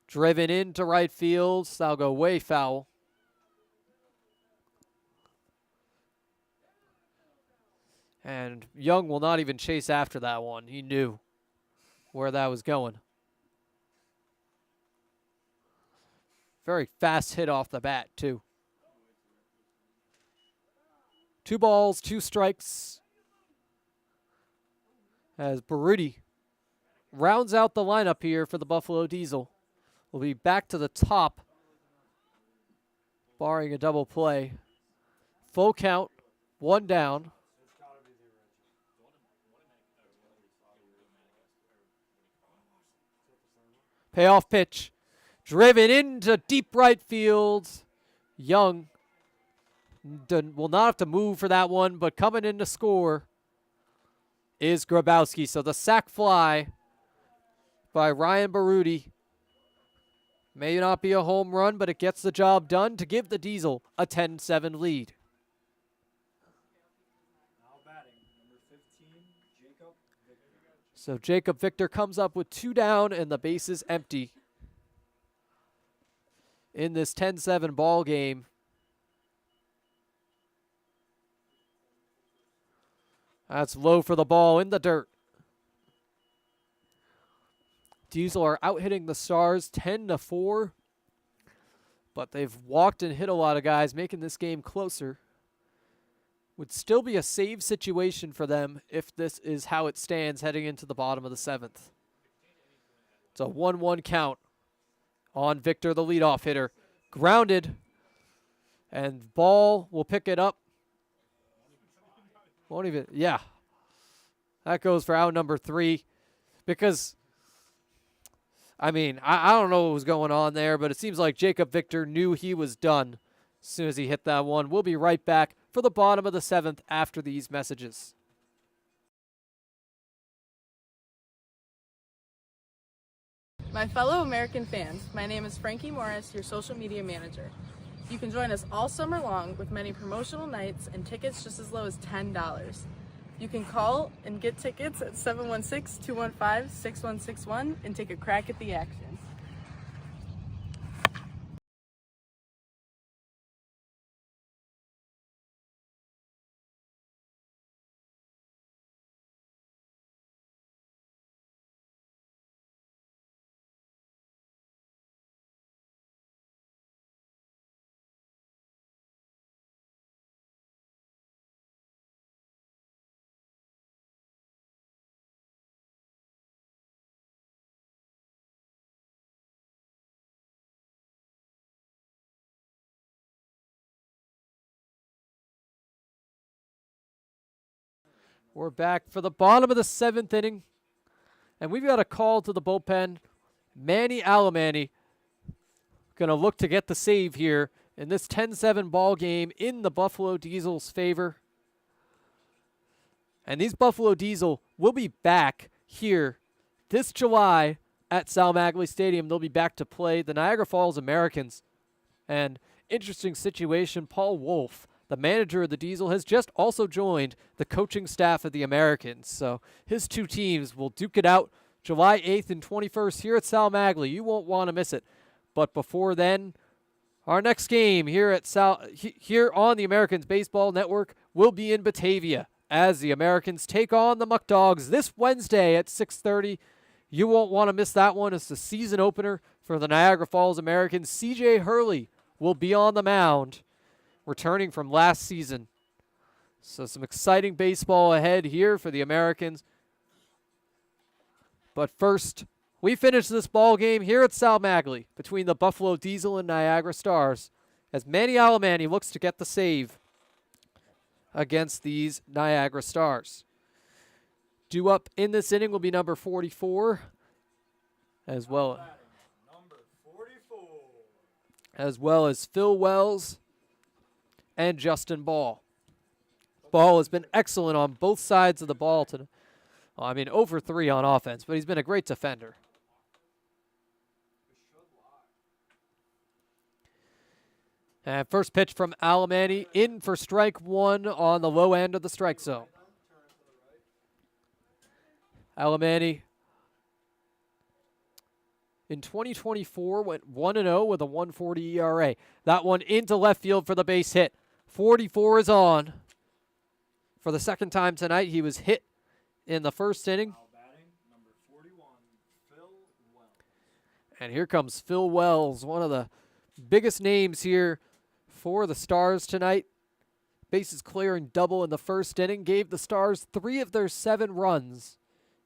Driven into right field. That'll go way foul. And Young will not even chase after that one. He knew where that was going. Very fast hit off the bat, too. 2 balls, 2 strikes. As Baruti rounds out the lineup here for the Buffalo Diesel. We'll be back to the top, barring a double play. Full count, 1 down. Payoff pitch. Driven into deep right field. Young will not have to move for that one, but coming in to score is Grabowski. So the sac fly by Ryan Baruti may not be a home run, but it gets the job done to give the Diesel a 10-7 lead. Now batting number 15, Jacob Victor. So Jacob Victor comes up with 2 down and the base is empty in this 10-7 ball game. That's low for the ball in the dirt. Diesel are out hitting the Stars 10-4, but they've walked and hit a lot of guys, making this game closer. Would still be a save situation for them if this is how it stands heading into the bottom of the 7th. It's a 1-1 count on Victor, the leadoff hitter. Grounded, and Ball will pick it up. Won't even, yeah. That goes for out number 3 because, I mean, I don't know what was going on there, but it seems like Jacob Victor knew he was done as soon as he hit that one. We'll be right back for the bottom of the 7th after these messages. My fellow American fans, my name is Frankie Morris, your social media manager. You can join us all summer long with many promotional nights and tickets just as low as $10. You can call and get tickets at 716-215-6161 and take a crack at the action. We're back for the bottom of the 7th inning, and we've got a call to the bullpen. Manny Alemany going to look to get the save here in this 10-7 ball game in the Buffalo Diesel's favor. And these Buffalo Diesel will be back here this July at Sal Maglie Stadium. They'll be back to play the Niagara Falls Americans. And interesting situation, Paul Wolf, the manager of the Diesel, has just also joined the coaching staff of the Americans. So his 2 teams will duke it out July 8th and 21st here at Sal Maglie. You won't want to miss it. But before then, our next game here at here on the Americans Baseball Network will be in Batavia as the Americans take on the Muck Dogs this Wednesday at 6:30. You won't want to miss that one. It's the season opener for the Niagara Falls Americans. C.J. Hurley will be on the mound, returning from last season. So some exciting baseball ahead here for the Americans. But first, we finish this ball game here at Sal Maglie between the Buffalo Diesel and Niagara Stars as Manny Alemany looks to get the save against these Niagara Stars. Due up in this inning will be number 44 as well as Phil Wells and Justin Ball. Ball has been excellent on both sides of the ball today. Well, I mean, over 3 on offense, but he's been a great defender. And first pitch from Alemany in for strike 1 on the low end of the strike zone. Alemany in 2024 went 1-0 with a 1.40 ERA. That one into left field for the base hit. 44 is on. For the second time tonight, he was hit in the first inning. Number 41, Phil Wells. And here comes Phil Wells, one of the biggest names here for the Stars tonight. Bases clearing double in the first inning, gave the Stars 3 of their 7 runs.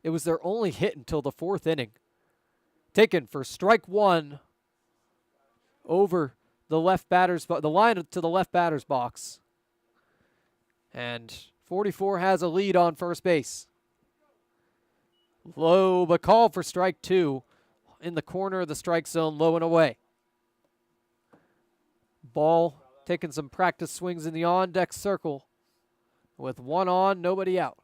It was their only hit until the 4th inning. Taken for strike 1 over the left batter's the line to the left batter's box. And 44 has a lead on first base. Low, but called for strike 2 in the corner of the strike zone, low and away. Ball taking some practice swings in the on-deck circle with 1 on, nobody out.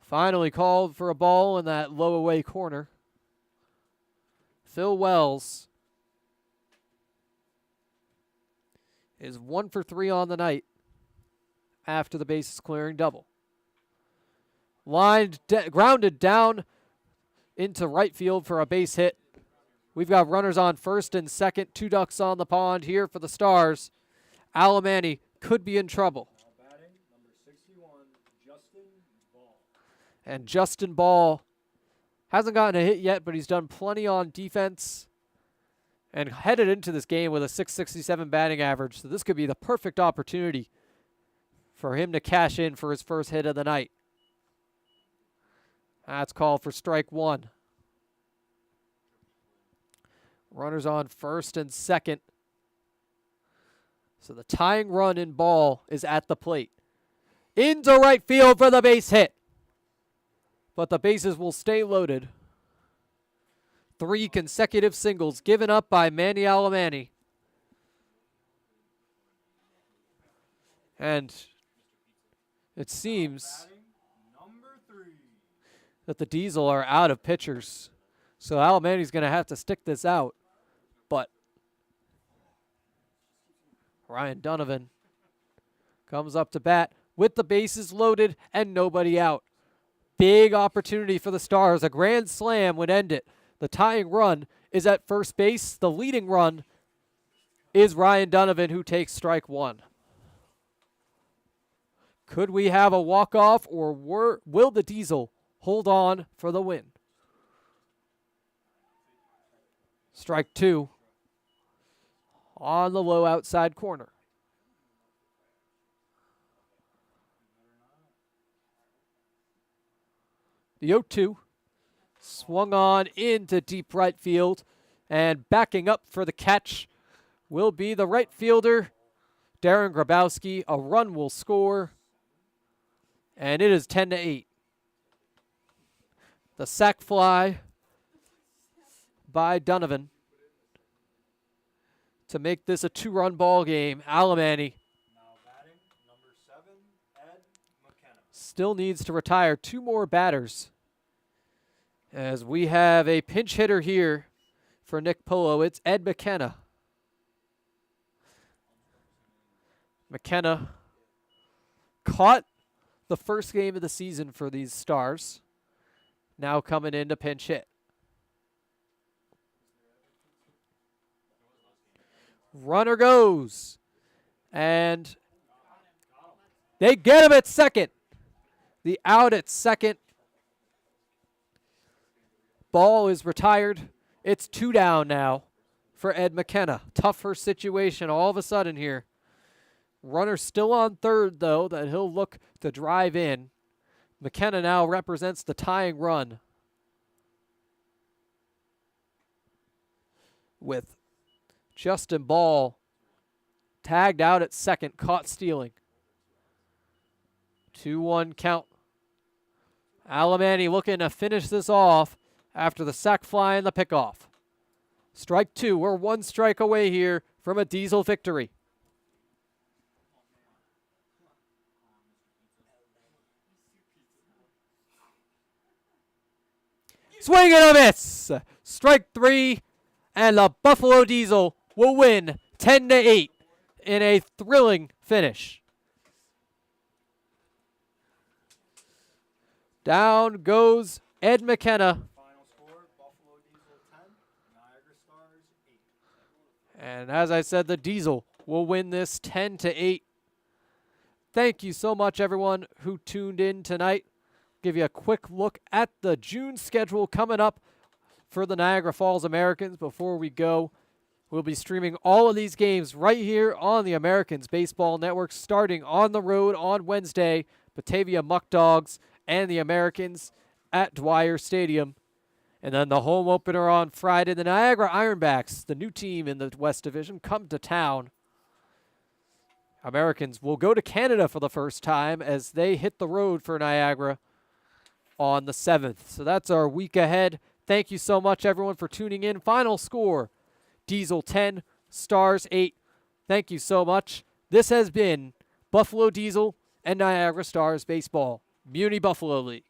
Finally called for a ball in that low away corner. Phil Wells is 1 for 3 on the night after the bases clearing double. grounded down into right field for a base hit. We've got runners on first and second, 2 ducks on the pond here for the Stars. Alemany could be in trouble. Now batting, number 61, Justin Ball. And Justin Ball hasn't gotten a hit yet, but he's done plenty on defense and headed into this game with a 667 batting average. So this could be the perfect opportunity for him to cash in for his first hit of the night. That's called for strike 1. Runners on first and second. So the tying run in Ball is at the plate. Into right field for the base hit. But the bases will stay loaded. 3 consecutive singles given up by Manny Alemany. And it seems Number 3. that the Diesel are out of pitchers. So Alemany's going to have to stick this out. But Ryan Donovan comes up to bat with the bases loaded and nobody out. Big opportunity for the Stars. A grand slam would end it. The tying run is at first base. The leading run is Ryan Donovan, who takes strike 1. Could we have a walk-off, or will the Diesel hold on for the win? Strike 2 on the low outside corner. The 0-2 swung on into deep right field, and backing up for the catch will be the right fielder, Darren Grabowski. A run will score, and it is 10-8. The sac fly by Donovan to make this a 2-run ball game. Alemany Now batting, number 7, Ed McKenna. still needs to retire 2 more batters, as we have a pinch hitter here for Nick Polo. It's Ed McKenna. McKenna caught the first game of the season for these Stars, now coming in to pinch hit. Runner goes, and they get him at second. The out at second. Ball is retired. It's 2 down now for Ed McKenna. Tougher situation all of a sudden here. Runner still on third, though, that he'll look to drive in. McKenna now represents the tying run, with Justin Ball tagged out at second, caught stealing. 2-1 count. Alemany looking to finish this off after the sac fly and the pickoff. Strike 2. We're 1 strike away here from a Diesel victory. Swing and a miss. Strike 3, and the Buffalo Diesel will win 10-8 in a thrilling finish. Down goes Ed McKenna. Final score, Buffalo Diesel 10, Niagara Stars 8. And as I said, the Diesel will win this 10-8. Thank you so much, everyone who tuned in tonight. Give you a quick look at the June schedule coming up for the Niagara Falls Americans. Before we go, we'll be streaming all of these games right here on the Americans Baseball Network, starting on the road on Wednesday, Batavia Muck Dogs and the Americans at Dwyer Stadium. And then the home opener on Friday, the Niagara Ironbacks, the new team in the West Division, come to town. Americans will go to Canada for the first time as they hit the road for Niagara on the 7th. So that's our week ahead. Thank you so much, everyone, for tuning in. Final score, Diesel 10, Stars 8. Thank you so much. This has been Buffalo Diesel and Niagara Stars Baseball, MUNY Buffalo League.